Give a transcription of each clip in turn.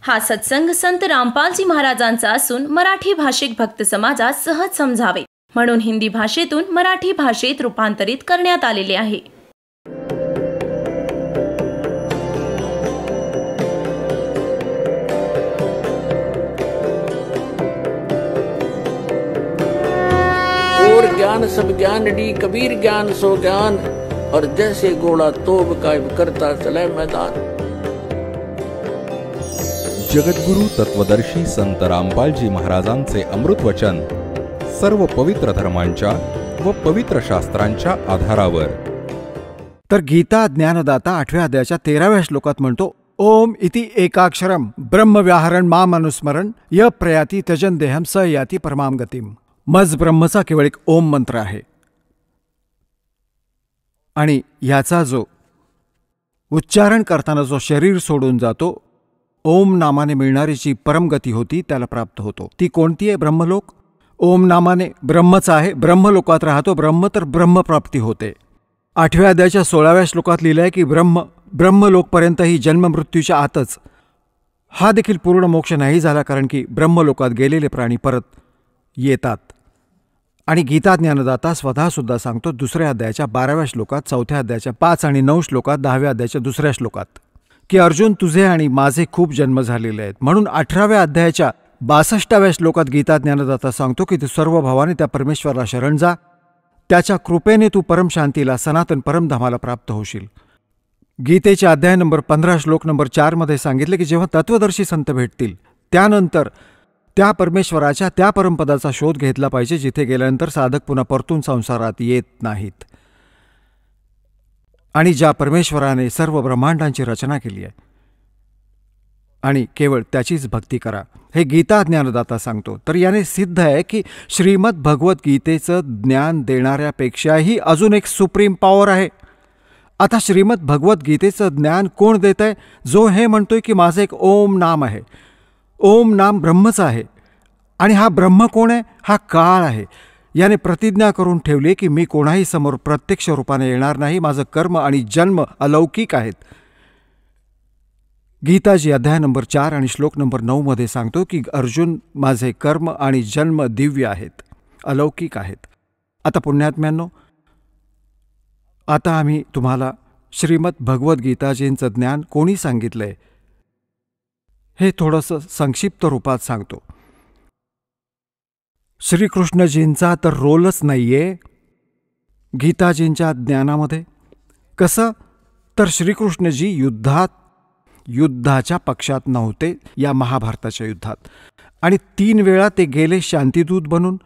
हा सत्संग संत रामपालजी महाराजांचा असून मराठी भाषिक भक्त समाजात सहज समजावे म्हणून हिंदी भाषेतून मराठी भाषेत रूपांतरित करण्यात आलेले आहे. और ज्ञान सब ज्ञान डी कबीर ज्ञान सो ज्ञान और जैसे घोड़ा तोब कायम करता चले मैदान. जगद्गुरु तत्वदर्शी संत रामपालजी महाराजांचे अमृत वचन सर्व पवित्र धर्मांच्या व पवित्र शास्त्रांच्या आधारावर. तर गीता ज्ञानदाता 8व्या अध्यायाच्या 13व्या श्लोकात म्हणतो, ओम इति एकाक्षरम ब्रह्मव्याहरण माम अनुस्मरण य प्रयाती त्यजन देहम स याती परमाम गतिम. मज ब्रह्मचा केवळ एक ओम मंत्र आहे आणि याचा जो उच्चारण करताना जो शरीर सोडून जातो, ओम नामाने मिळणारी जी परमगती होती त्याला प्राप्त होतो. ती कोणती आहे? ब्रह्मलोक. ओम नामाने ब्रह्मच आहे, ब्रह्मलोकात राहतो ब्रह्म, तर ब्रह्मप्राप्ती होते. 8व्या अध्यायाच्या 16व्या श्लोकात लिहिलं आहे की ब्रह्मलोकपर्यंतही जन्ममृत्यूच्या आतच. हा देखील पूर्ण मोक्ष नाही झाला, कारण की ब्रह्मलोकात गेलेले प्राणी परत येतात. आणि गीता ज्ञानदाता स्वतःसुद्धा सांगतो 2ऱ्या अध्यायाच्या 12व्या श्लोकात, 4थ्या अध्यायाच्या 5 आणि 9 श्लोकात, 10व्या अध्यायाच्या 2ऱ्या श्लोकात की अर्जुन तुझे आणि माझे खूप जन्म झालेले आहेत. म्हणून 18व्या अध्यायाच्या 62व्या श्लोकात गीता ज्ञानदाता सांगतो की तू सर्व भावाने त्या परमेश्वराला शरण जा, त्याच्या कृपेने तू परमशांतीला सनातन परमधामाला प्राप्त होशील. गीतेच्या अध्याय नंबर 15 श्लोक नंबर 4 मध्ये सांगितले की जेव्हा तत्वदर्शी संत भेटतील त्यानंतर त्या परमेश्वराच्या त्या परमपदाचा शोध घेतला पाहिजे जिथे गेल्यानंतर साधक पुन्हा परतून संसारात येत नाहीत. आणि ज्या परमेश्वराने सर्व ब्रह्मांडांची रचना केली आहे आणि केवळ त्याचीच भक्ती करा, हे गीता ज्ञानदाता सांगतो. तर याने सिद्ध आहे की श्रीमद भगवद्गीतेचं ज्ञान देणाऱ्यापेक्षाही अजून एक सुप्रीम पॉवर आहे. आता श्रीमद भगवद्गीतेचं ज्ञान कोण देत आहे? जो हे म्हणतोय की माझं एक ओम नाम आहे. ओम नाम ब्रह्मच आहे. आणि हा ब्रह्म कोण आहे? हा काळ आहे. याने प्रतिज्ञा करून ठेवली की मी कोणाही समोर प्रत्यक्ष रूपाने येणार नाही, माझं कर्म आणि जन्म अलौकिक आहेत. गीताजी अध्याय नंबर 4 आणि श्लोक नंबर 9 मध्ये सांगतो की अर्जुन माझे कर्म आणि जन्म दिव्य आहेत, अलौकिक आहेत. आता पुण्यात्म्यांनो, आता आम्ही तुम्हाला श्रीमद भगवद्गीताजींचं ज्ञान कोणी सांगितलंय हे थोडंसं संक्षिप्त रूपात सांगतो. श्रीकृष्णजींचा तर रोलच नाहीये गीताजींच्या ज्ञानामध्ये. कसं? तर श्रीकृष्णजी युद्धाच्या पक्षात नव्हते या महाभारताच्या युद्धात, आणि 3 वेळा ते गेले शांतिदूत बनून.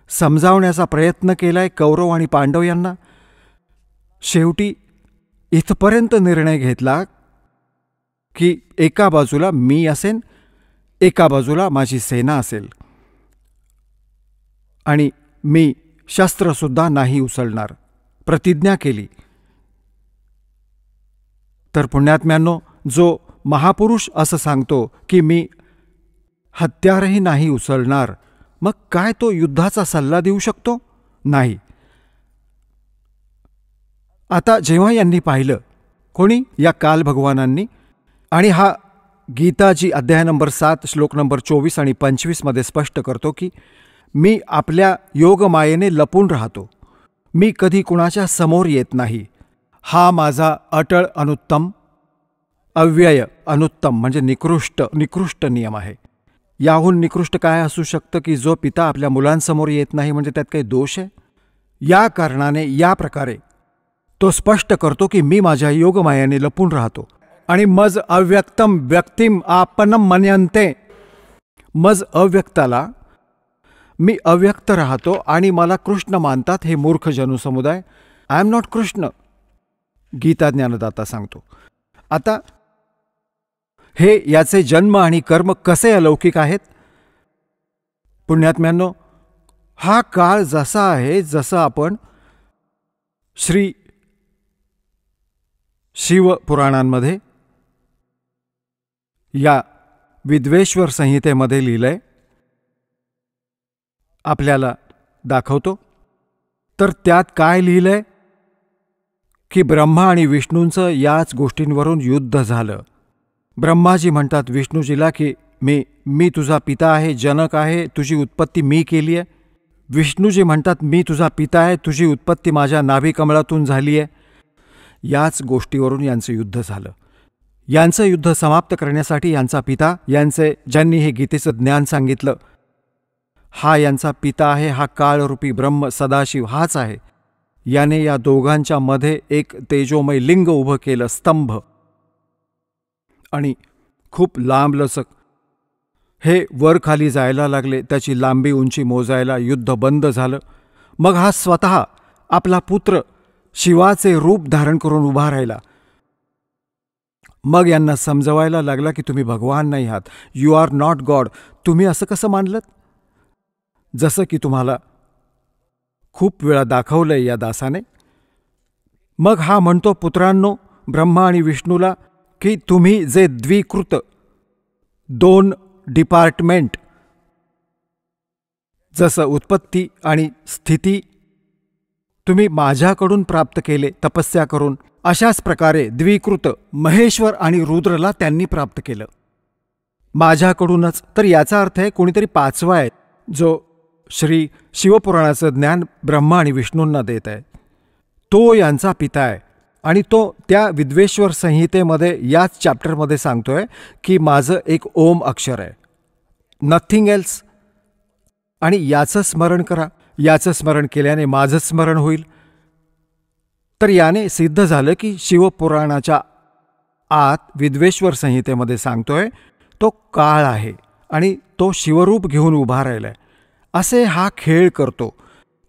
समजावण्याचा प्रयत्न केलाय कौरव आणि पांडव यांना. शेवटी इथपर्यंत निर्णय घेतला की एका बाजूला मी असेन, एका बाजूला माझी सेना असेल, आणि मी शस्त्रसुद्धा नाही उचलणार, प्रतिज्ञा केली. तर पुण्यात्म्यांनो, जो महापुरुष असं सांगतो की मी हत्यारही नाही उचलणार, मग काय तो युद्धाचा सल्ला देऊ शकतो? नाही. आता जेव्हा यांनी पाहिलं, कोणी? या काल भगवानांनी, आणि हा गीताजी अध्याय नंबर 7 श्लोक नंबर 24 आणि 25 मध्ये स्पष्ट करतो की मी आपल्या योगमायेने लपून राहतो, मी कधी कुणाच्या समोर येत नाही. हा माझा अटळ अनुत्तम, अव्यय अनुत्तम म्हणजे निकृष्ट नियम आहे. याहून निकृष्ट काय असू शकतं की जो पिता आपल्या मुलांसमोर येत नाही, म्हणजे त्यात काही दोष आहे? या कारणाने या प्रकारे तो स्पष्ट करतो की मी माझ्या योगमायाने लपून राहतो. आणि मज अव्यक्तम व्यक्तिम आपणम मन्यन्ते, मज अव्यक्ताला मी अव्यक्त राहतो आणि मला कृष्ण मानतात हे मूर्ख जनसमुदाय. I am not Krishna, Gita ज्ञानदाता सांगतो. आता हे याचे जन्म आणि कर्म कसे अलौकिक आहेत? पुण्यात्म्यांनो, हा काळ जसा आहे, जसं आपण श्री शिवपुराणांमध्ये या विद्वेश्वर संहितेमध्ये लिहिलंय, आपल्याला दाखवतो. तर त्यात काय लिहिलंय की ब्रह्मा आणि विष्णूंचं याच गोष्टींवरून युद्ध झालं. ब्रह्माजी म्हणतात विष्णूजीला की मी तुझा पिता आहे, जनक आहे, तुझी उत्पत्ती मी केली आहे. विष्णूजी म्हणतात मी तुझा पिता आहे, तुझी उत्पत्ती माझ्या नाभिकमळातून झाली आहे. याच गोष्टीवरून यांचं युद्ध झालं. यांचं युद्ध समाप्त करण्यासाठी यांचा पिता, ज्यांनी हे गीतेचं ज्ञान सांगितलं, हा यांचा पिता आहे, हा काळरूपी ब्रह्म सदाशिव हाच आहे. याने या दोघांच्या मध्ये एक तेजोमय लिंग उभं केलं, स्तंभ, आणि खूप लांबलचक हे वर खाली जायला लागले. त्याची लांबी उंची मोजायला युद्ध बंद झालं. मग हा स्वतः आपला पुत्र शिवाचे रूप धारण करून उभा राहिला. मग यांना समजवायला लागला की तुम्ही भगवान नाही आहात, यू आर नॉट गॉड. तुम्ही असं कसं मानलं? जसं की तुम्हाला खूप वेळा दाखवलंय या दासाने. मग हा म्हणतो पुत्रांनो, ब्रह्मा आणि विष्णूला, की तुम्ही जे द्विकृत दोन डिपार्टमेंट, जसं उत्पत्ती आणि स्थिती तुम्ही माझ्याकडून प्राप्त केले तपस्या करून, अशाच प्रकारे द्विकृत महेश्वर आणि रुद्रला त्यांनी प्राप्त केलं माझ्याकडूनच. तर याचा अर्थ आहे कोणीतरी पाचवा आहे जो श्री शिवपुराणाचं ज्ञान ब्रह्मा आणि विष्णूंना देत आहे. तो यांचा पिता आहे. आणि तो त्या विद्वेश्वर संहितेमध्ये याच चॅप्टरमध्ये सांगतोय की माझं एक ओम अक्षर आहे, नथिंग एल्स. आणि याचं स्मरण करा. याचं स्मरण केल्याने माझं स्मरण होईल. तर याने सिद्ध झालं की शिवपुराणाच्या आत विद्वेश्वर संहितेमध्ये सांगतोय तो काळ आहे आणि तो शिवरूप घेऊन उभा राहिलाय. असे हा खेळ करतो.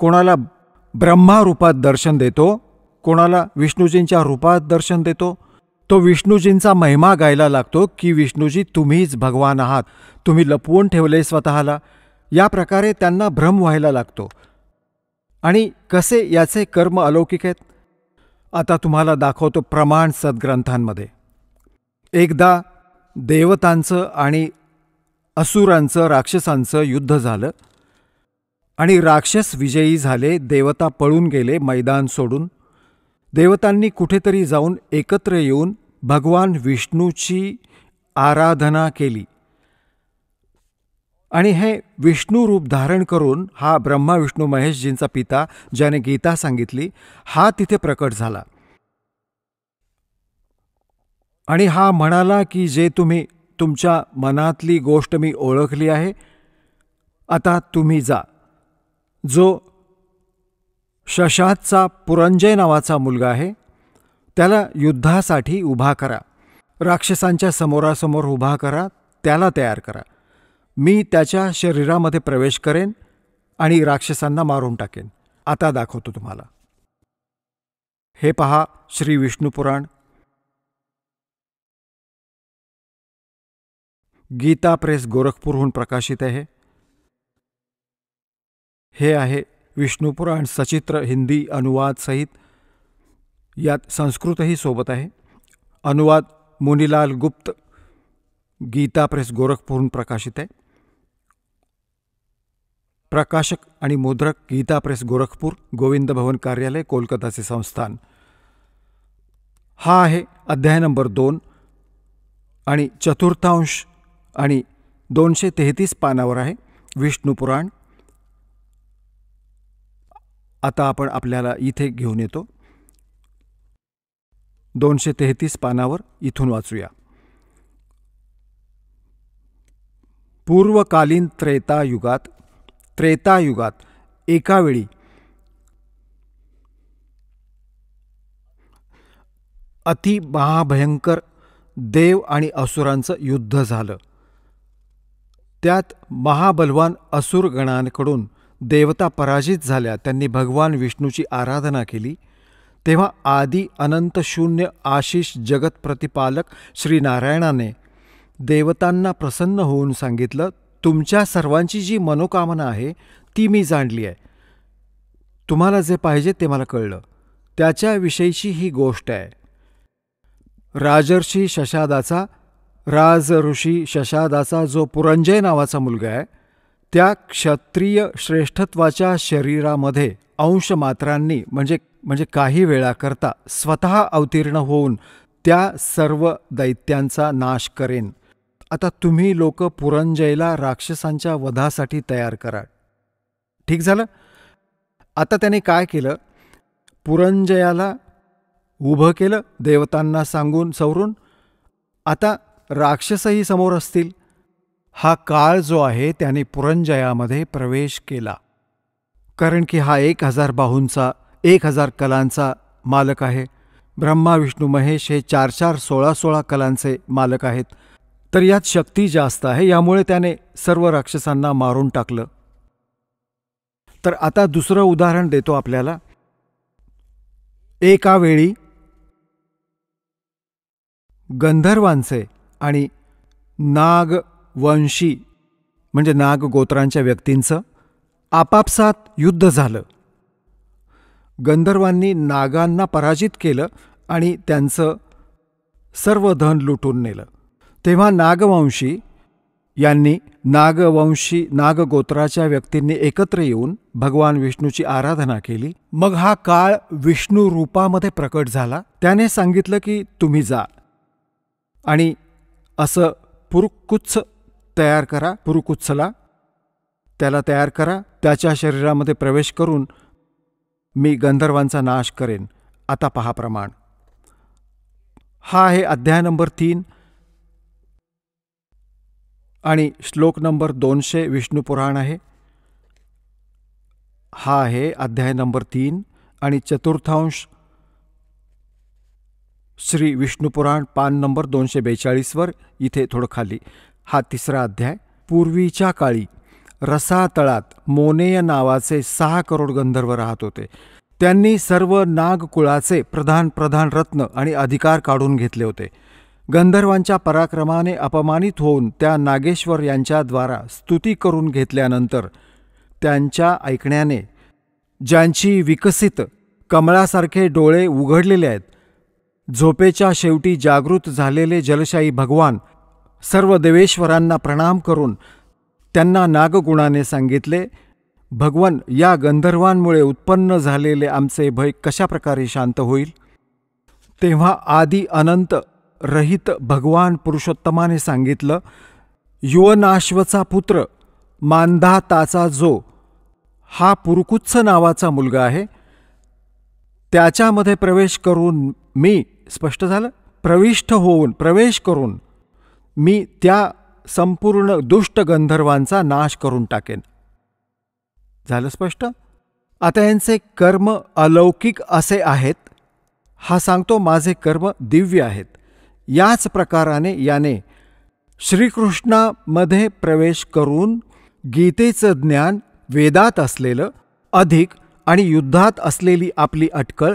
कोणाला ब्रह्मा रूपात दर्शन देतो, कोणाला विष्णूजींच्या रूपात दर्शन देतो. तो विष्णूजींचा महिमा गायला लागतो की विष्णूजी तुम्हीच भगवान आहात, तुम्ही लपवून ठेवले स्वतःला. या प्रकारे त्यांना भ्रम व्हायला लागतो. आणि कसे याचे कर्म अलौकिक आहेत आता तुम्हाला दाखवतो प्रमाण सद्ग्रंथांमध्ये. एकदा देवतांचं आणि असुरांचं, राक्षसांचं युद्ध झालं आणि राक्षस विजयी झाले. देवता पळून गेले मैदान सोडून. देवतांनी कुठेतरी जाऊन एकत्र येऊन भगवान विष्णूची आराधना केली. आणि हे विष्णू रूप धारण करून हा ब्रह्मा विष्णू महेशजींचा पिता, ज्याने गीता सांगितली, हा तिथे प्रकट झाला. आणि हा म्हणाला की जे तुम्ही तुमच्या मनातली गोष्ट मी ओळखली आहे, आता तुम्ही जा. जो शशातचा पुरंजय नावाचा मुलगा आहे त्याला युद्धासाठी उभा करा, राक्षसांच्या समोरासमोर उभा करा, त्याला तयार करा. मी त्याच्या शरीरामध्ये प्रवेश करेन आणि राक्षसांना मारून टाकेन. आता दाखवतो तुम्हाला. हे पहा, श्री विष्णू पुराण, गीता प्रेस गोरखपूरहून प्रकाशित आहे. हे आहे विष्णुपुराण सचित्र हिंदी अनुवाद सहित. यात संस्कृतही सोबत आहे. अनुवाद मुनीलाल गुप्त, गीता प्रेस गोरखपूरहून प्रकाशित आहे. प्रकाशक आणि मुद्रक गीता प्रेस गोरखपूर, गोविंद भवन कार्यालय, कोलकाताचे संस्थान. हा आहे अध्याय नंबर 2 आणि चतुर्थांश आणि 233 पानावर आहे विष्णुपुराण. आता आपण आपल्याला इथे घेऊन येतो. 233 पानावर इथून वाचूया. पूर्वकालीन त्रेतायुगात एकावेळी अति महाभयंकर देव आणि असुरांचं युद्ध झालं. त्यात महाबलवान असुरगणांकडून देवता पराजित झाल्या. त्यांनी भगवान विष्णूची आराधना केली. तेव्हा आदि अनंत शून्य आशिष जगत प्रतिपालक श्रीनारायणाने देवतांना प्रसन्न होऊन सांगितलं, तुमच्या सर्वांची जी मनोकामना आहे ती मी जाणली आहे. तुम्हाला जे पाहिजे ते मला कळलं. त्याच्याविषयीची ही गोष्ट आहे. राजर्षी शशादाचा जो पुरंजय नावाचा मुलगा आहे, त्या क्षत्रिय श्रेष्ठत्वाच्या शरीरामध्ये अंशमात्रांनी म्हणजे काही वेळाकरता स्वतः अवतीर्ण होऊन त्या सर्व दैत्यांचा नाश करेन. आता तुम्ही लोक पुरंजयला राक्षसांच्या वधासाठी तयार करा. ठीक झालं. आता त्याने काय केलं, पुरंजयाला उभं केलं देवतांना सांगून सवरून. आता राक्षसही समोर असतील. हा काळ जो आहे त्याने पुरंजयामध्ये प्रवेश केला, कारण की हा 1000 बाहूंचा 1000 कलांचा मालक आहे. ब्रह्मा विष्णू महेश हे 4 16 कलांचे मालक आहेत. तर यात शक्ती जास्त आहे, यामुळे त्याने सर्व राक्षसांना मारून टाकलं. तर आता दुसरं उदाहरण देतो आपल्याला. एका वेळी गंधर्वांचे आणि नागवंशी म्हणजे नागगोत्रांच्या व्यक्तींचं आपापसात युद्ध झालं. गंधर्वांनी नागांना पराजित केलं आणि त्यांचं सर्व धन लुटून नेलं. तेव्हा नागवंशी यांनी नागगोत्राच्या व्यक्तींनी एकत्र येऊन भगवान विष्णूची आराधना केली. मग हा काळ विष्णू रूपामध्ये प्रकट झाला. त्याने सांगितलं की तुम्ही जा आणि असं पुरुकुत्स तयार करा, पुरुकुत्सला त्याला तयार करा. त्याच्या शरीरामध्ये प्रवेश करून मी गंधर्वांचा नाश करेन. आता पहा प्रमाण. हा आहे अध्याय नंबर 3 आणि श्लोक नंबर 200 विष्णू पुराण आहे. हा आहे अध्याय नंबर 3 आणि चतुर्थांश श्री विष्णू पुराण पान नंबर 242 वर, इथे थोडं खाली. हा 3रा अध्याय. पूर्वीच्या काळी रसातळात मोनेय नावाचे 6 करोड गंधर्व राहत होते. त्यांनी सर्व नागकुळाचे प्रधान रत्न आणि अधिकार काढून घेतले होते. गंधर्वांच्या पराक्रमाने अपमानित होऊन त्या नागेश्वर यांच्याद्वारा स्तुती करून घेतल्यानंतर त्यांच्या ऐकण्याने ज्यांची विकसित कमळासारखे डोळे उघडलेले आहेत, झोपेच्या शेवटी जागृत झालेले जलशाही भगवान सर्व देवेश्वरांना प्रणाम करून त्यांना नागगुणाने सांगितले, भगवान, या गंधर्वांमुळे उत्पन्न झालेले आमचे भय कशा प्रकारे शांत होईल. तेव्हा आदि अनंत रहित भगवान पुरुषोत्तमाने सांगितलं, युवनाश्वचा पुत्र मांधाताचा जो हा पुरुकुत्स नावाचा मुलगा आहे, त्याच्यामध्ये प्रवेश करून मी, स्पष्ट झालं, प्रवेश करून मी त्या संपूर्ण दुष्ट गंधर्वांचा नाश करून टाकेन. झालं स्पष्ट. आता यांचे कर्म अलौकिक असे आहेत. हा सांगतो माझे कर्म दिव्य आहेत. याच प्रकाराने याने श्रीकृष्णामध्ये प्रवेश करून गीतेचं ज्ञान, वेदात असलेलं अधिक आणि युद्धात असलेली आपली अटकळ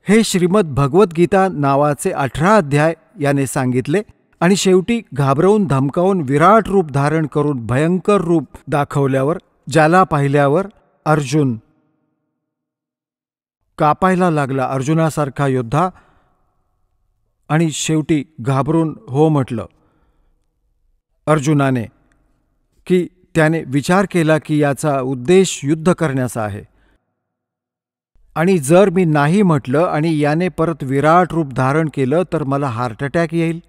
हे श्रीमद भगवद्गीता नावाचे 18 अध्याय याने सांगितले. आणि शेवटी घाबरवून धमकावून विराट रूप धारण करून भयंकर रूप दाखवल्यावर, ज्याला पाहिल्यावर अर्जुन कापायला लागला, अर्जुनासारखा योद्धा, आणि शेवटी घाबरून हो म्हटलं अर्जुनाने, की त्याने विचार केला की याचा उद्देश युद्ध करण्याचा आहे. आणि जर मी नाही म्हटलं आणि याने परत विराट रूप धारण केलं तर मला हार्ट अटॅक येईल.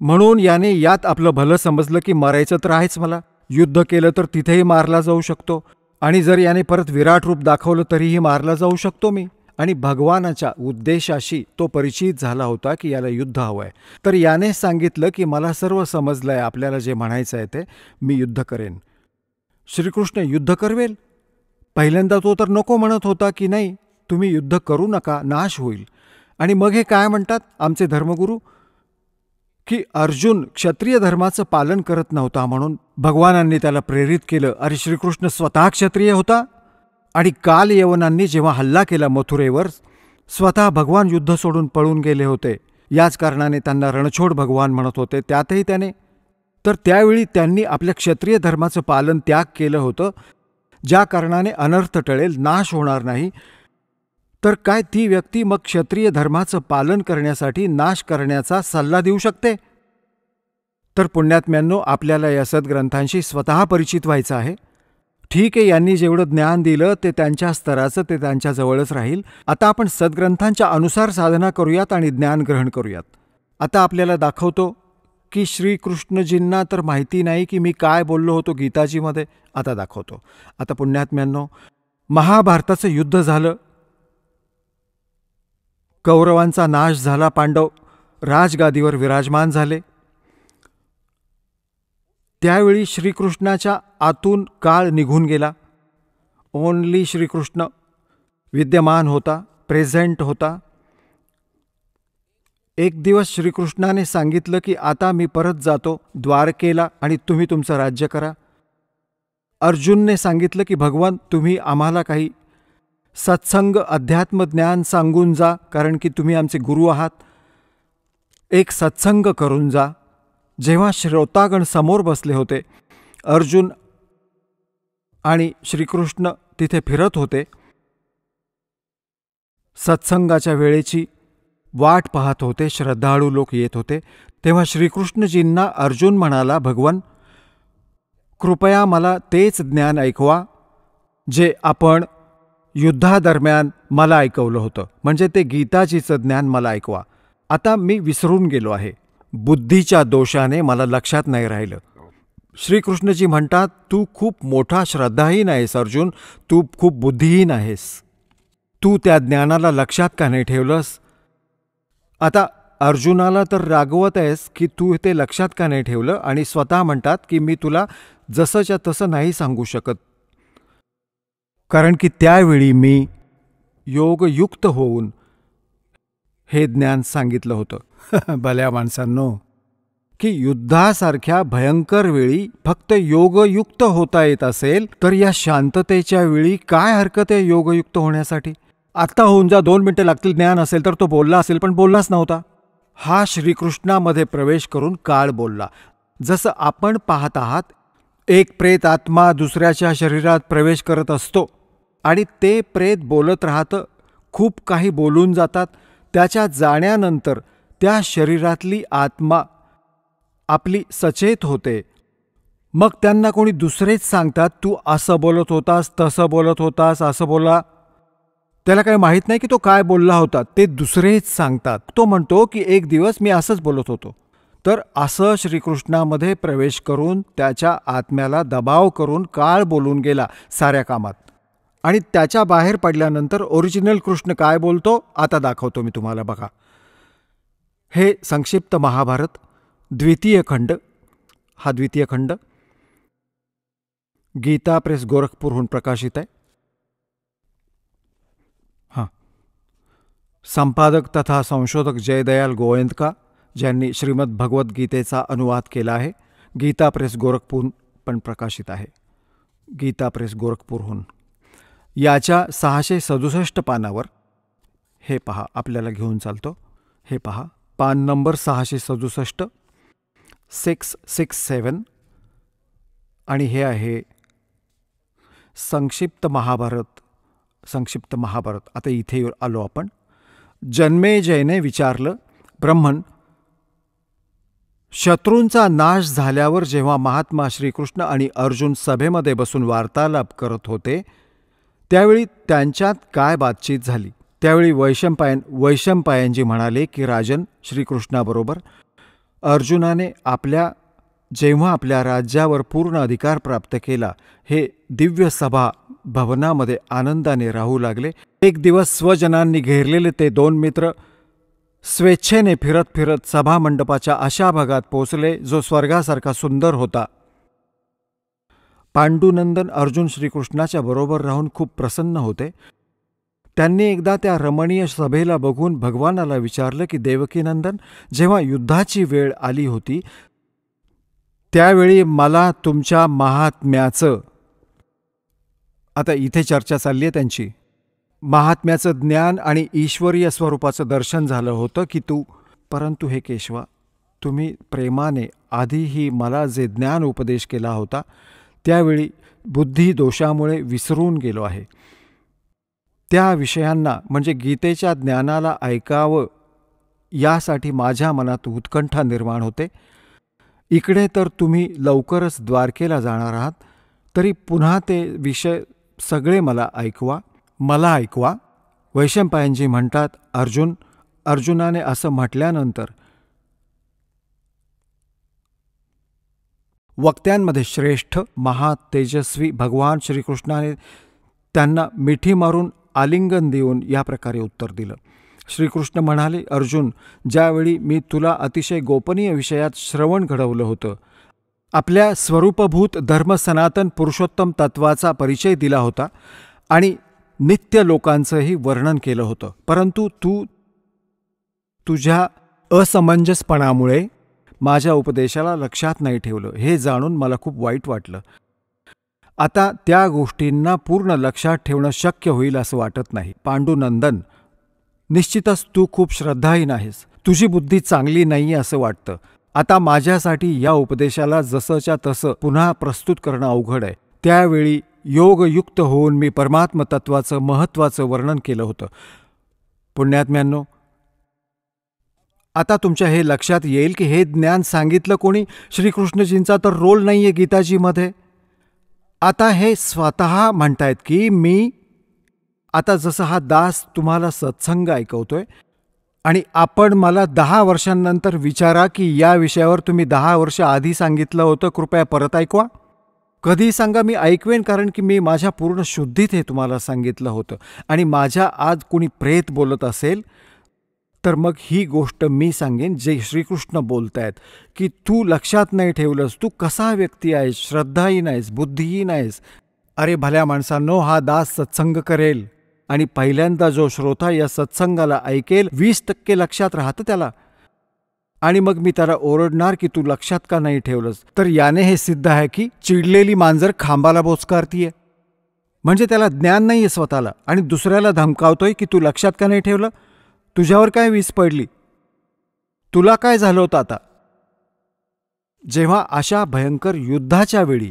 म्हणून याने यात आपलं भलं समजलं की मरायचं तर आहेच मला, युद्ध केलं तर तिथेही मारला जाऊ शकतो, आणि जर याने परत विराट रूप दाखवलं तरीही मारला जाऊ शकतो मी. आणि भगवानाच्या उद्देशाशी तो परिचित झाला होता की याला युद्ध हवं आहे. तर याने सांगितलं की मला सर्व समजलंय, आपल्याला जे म्हणायचं आहे ते, मी युद्ध करेन. श्रीकृष्ण युद्ध करवेल. पहिल्यांदा तो तर नको म्हणत होता की नाही तुम्ही युद्ध करू नका, नाश होईल. आणि मग हे काय म्हणतात आमचे धर्मगुरू, की अर्जुन क्षत्रिय धर्माचं पालन करत नव्हता म्हणून भगवानांनी त्याला प्रेरित केलं. अरे श्रीकृष्ण स्वतः क्षत्रिय होता, आणि काल यवनांनी जेव्हा हल्ला केला मथुरेवर, स्वतः भगवान युद्ध सोडून पळून गेले होते. याच कारणाने त्यांना रणछोड भगवान म्हणत होते. त्यातही त्याने, तर त्यावेळी त्यांनी आपल्या क्षत्रिय धर्माचं पालन, त्याग केलं होतं, ज्या कारणाने अनर्थ टळेल, नाश होणार नाही. तर काय ती व्यक्ती मग क्षत्रिय धर्माचं पालन करण्यासाठी नाश करण्याचा सल्ला देऊ शकते? तर पुण्यात्म्यांनो, आपल्याला या सद्ग्रंथांशी स्वतः परिचित व्हायचं आहे. ठीक आहे, यांनी जेवढं ज्ञान दिलं ते त्यांच्या स्तराचं, ते त्यांच्याजवळच राहील. आता आपण सद्ग्रंथांच्या अनुसार साधना करूयात आणि ज्ञान ग्रहण करूयात. आता आपल्याला दाखवतो की श्रीकृष्णजींना तर माहिती नाही की मी काय बोललो होतो गीताजीमध्ये. आता दाखवतो. आता पुण्यात्म्यांनो, महाभारताचं युद्ध झालं, कौरवांचा नाश झाला, पांडव राजगादीवर विराजमान झाले. त्यावेळी श्रीकृष्णाच्या आतून काळ निघून गेला. ओन्ली श्रीकृष्ण विद्यमान होता, प्रेझेंट होता. एक दिवस श्रीकृष्णाने सांगितलं की आता मी परत जातो द्वारकेला आणि तुम्ही तुमचं राज्य करा. अर्जुनने सांगितलं की भगवान, तुम्ही आम्हाला काही सत्संग अध्यात्मज्ञान सांगून जा, कारण की तुम्ही आमचे गुरु आहात. एक सत्संग करून जा. जेव्हा श्रोतागण समोर बसले होते, अर्जुन आणि श्रीकृष्ण तिथे फिरत होते, सत्संगाच्या वेळेची वाट पाहत होते, श्रद्धाळू लोक येत होते. तेव्हा श्रीकृष्णजींना अर्जुन म्हणाला, भगवान कृपया मला तेच ज्ञान ऐकवा जे आपण युद्धादरम्यान मला ऐकवलं होतं, म्हणजे ते गीताजीचं ज्ञान मला ऐकवा. आता मी विसरून गेलो आहे, बुद्धीच्या दोषाने मला लक्षात नाही राहिलं. श्रीकृष्णजी म्हणतात, तू खूप मोठा श्रद्धाहीन आहेस अर्जुन, तू खूप बुद्धिहीन आहेस, तू त्या ज्ञानाला लक्षात का नाही ठेवलंस. आता अर्जुनाला तर रागवत आहेस की तू ते लक्षात का नाही ठेवलं, आणि स्वतः म्हणतात की मी तुला जसंच्या तसं नाही सांगू शकत, कारण की त्यावेळी मी योगयुक्त होऊन हे ज्ञान सांगितलं होतं. भल्या माणसांनो, की युद्धासारख्या भयंकर वेळी फक्त योगयुक्त होता येत असेल तर या शांततेच्या वेळी काय हरकत आहे योगयुक्त होण्यासाठी. आत्ता होऊन जा, 2 मिनिटं लागतील. ज्ञान असेल तर तो बोलला असेल, पण बोललाच नव्हता. हा श्रीकृष्णामध्ये प्रवेश करून काळ बोलला. जसं आपण पाहत आहात, एक प्रेत आत्मा दुसऱ्याच्या शरीरात प्रवेश करत असतो आणि ते प्रेत बोलत राहतं, खूप काही बोलून जातात. त्याच्या जाण्यानंतर त्या शरीरातली आत्मा आपली सचेत होते. मग त्यांना कोणी दुसरेच सांगतात, तू असं बोलत होतास, तसं बोलत होतास, असं बोला. त्याला काही माहीत नाही की तो काय बोलला होता, ते दुसरेच सांगतात. तो म्हणतो की एक दिवस मी असंच बोलत होतो. तर असं श्रीकृष्णामध्ये प्रवेश करून त्याच्या आत्म्याला दबाव करून काळ बोलून गेला साऱ्या कामात. आणि त्याच्या बाहेर पडल्यानंतर ओरिजिनल कृष्ण काय बोलतो आता दाखवतो मी तुम्हाला. बघा, हे संक्षिप्त महाभारत द्वितीय खंड. हा द्वितीय खंड गीता प्रेस गोरखपूरहून प्रकाशित आहे. हां, संपादक तथा संशोधक जयदयाल गोयंदका, ज्यांनी श्रीमद भगवद्गीतेचा अनुवाद केला आहे. गीता प्रेस गोरखपूर पण प्रकाशित आहे. गीता प्रेस गोरखपूरहून. याच्या 667 पानावर हे पहा, आपल्याला घेऊन चालतो. हे पहा, पान नंबर 667, 667, आणि हे आहे संक्षिप्त महाभारत. संक्षिप्त महाभारत. आता इथे आलो आपण. जन्मेजयने विचारलं, ब्रह्मन, शत्रूंचा नाश झाल्यावर जेव्हा महात्मा श्रीकृष्ण आणि अर्जुन सभेमध्ये बसून वार्तालाप करत होते, त्यावेळी त्यांच्यात काय बातचीत झाली. त्यावेळी वैशंपायनजी म्हणाले की राजन, श्रीकृष्णाबरोबर अर्जुनाने जेव्हा आपल्या राज्यावर पूर्ण अधिकार प्राप्त केला, हे दिव्य सभा भवनामध्ये आनंदाने राहू लागले. एक दिवस स्वजनांनी घेरलेले ते 2 मित्र स्वेच्छेने फिरत फिरत सभामंडपाच्या अशा भागात पोचले जो स्वर्गासारखा सुंदर होता. पांडुनंदन अर्जुन श्रीकृष्णाच्या बरोबर राहून खूप प्रसन्न होते. त्यांनी एकदा त्या रमणीय सभेला बघून भगवानाला विचारलं की देवकीनंदन, जेव्हा युद्धाची वेळ आली होती त्यावेळी मला तुमच्या महात्म्याचं, आता इथे चर्चा चालली आहे त्यांची, महात्म्याचं ज्ञान आणि ईश्वरीय स्वरूपाचं दर्शन झालं होतं की परंतु हे केशवा, तुम्ही प्रेमाने आधीही मला जे ज्ञान उपदेश केला होता त्यावेळी बुद्धी दोषामुळे विसरून गेलो आहे. त्या विषयांना म्हणजे गीतेच्या ज्ञानाला ऐकावं यासाठी माझ्या मनात उत्कंठा निर्माण होते. इकडे तर तुम्ही लवकरच द्वारकेला जाणार आहात. तरी पुन्हा ते विषय सगळे मला ऐकवा. वैशंपायनजी म्हणतात, अर्जुनाने असं म्हटल्यानंतर वक्त्यांमध्ये श्रेष्ठ महातेजस्वी भगवान श्रीकृष्णाने त्यांना मिठी मारून आलिंगन देऊन या प्रकारे उत्तर दिलं. श्रीकृष्ण म्हणाले, अर्जुन, ज्यावेळी मी तुला अतिशय गोपनीय विषयात श्रवण घडवलं होतं, आपल्या स्वरूपभूत धर्म सनातन पुरुषोत्तम तत्वाचा परिचय दिला होता आणि नित्य लोकांचंही वर्णन केलं होतं, परंतु तू तुझ्या असमंजसपणामुळे माझ्या उपदेशाला लक्षात नाही ठेवलं. हे जाणून मला खूप वाईट वाटलं. आता त्या गोष्टींना पूर्ण लक्षात ठेवणं शक्य होईल असं वाटत नाही. पांडुनंदन, निश्चितच तू खूप श्रद्धाहीन आहेस. तुझी बुद्धी चांगली नाही असं वाटतं. आता माझ्यासाठी या उपदेशाला जसंच्या तसं पुन्हा प्रस्तुत करणं अवघड आहे. त्यावेळी योगयुक्त होऊन मी परमात्म तत्वाचं महत्त्वाचं वर्णन केलं होतं. पुण्यात्म्यांनो, आता तुमच्या हे लक्षात येईल की हे ज्ञान सांगितलं कोणी? श्रीकृष्णजींचा तर रोल नाहीये गीताजीमध्ये. आता हे स्वतः म्हणतायत की मी आता जसं हा दास तुम्हाला सत्संग ऐकवतोय आणि आपण मला 10 वर्षांनंतर विचारा की या विषयावर तुम्ही 10 वर्ष आधी सांगितलं होतं, कृपया परत ऐकवा. कधी सांगा, मी ऐकवेन, कारण की मी माझ्या पूर्ण शुद्धीत हे तुम्हाला सांगितलं होतं. आणि माझ्या आज कुणी प्रेत बोलत असेल तर मग ही गोष्ट मी सांगेन जे श्रीकृष्ण बोलतायत की तू लक्षात नाही ठेवलंस, तू कसा व्यक्ती आहेस, श्रद्धाहीन आहेस, बुद्धिहीन आहेस. अरे भल्या माणसांनो, हा दास सत्संग करेल आणि पहिल्यांदा जो श्रोता या सत्संगाला ऐकेल 20% लक्षात राहतं त्याला. आणि मग मी त्याला ओरडणार की तू लक्षात का नाही ठेवलंस. तर याने हे सिद्ध आहे की चिडलेली मांजर खांबाला बोचकारतीये. म्हणजे त्याला ज्ञान नाहीये स्वतःला आणि दुसऱ्याला धमकावतोय की तू लक्षात का नाही ठेवलं, तुझ्यावर काय वीज पडली, तुला काय झालं होतं. आता जेव्हा अशा भयंकर युद्धाच्या वेळी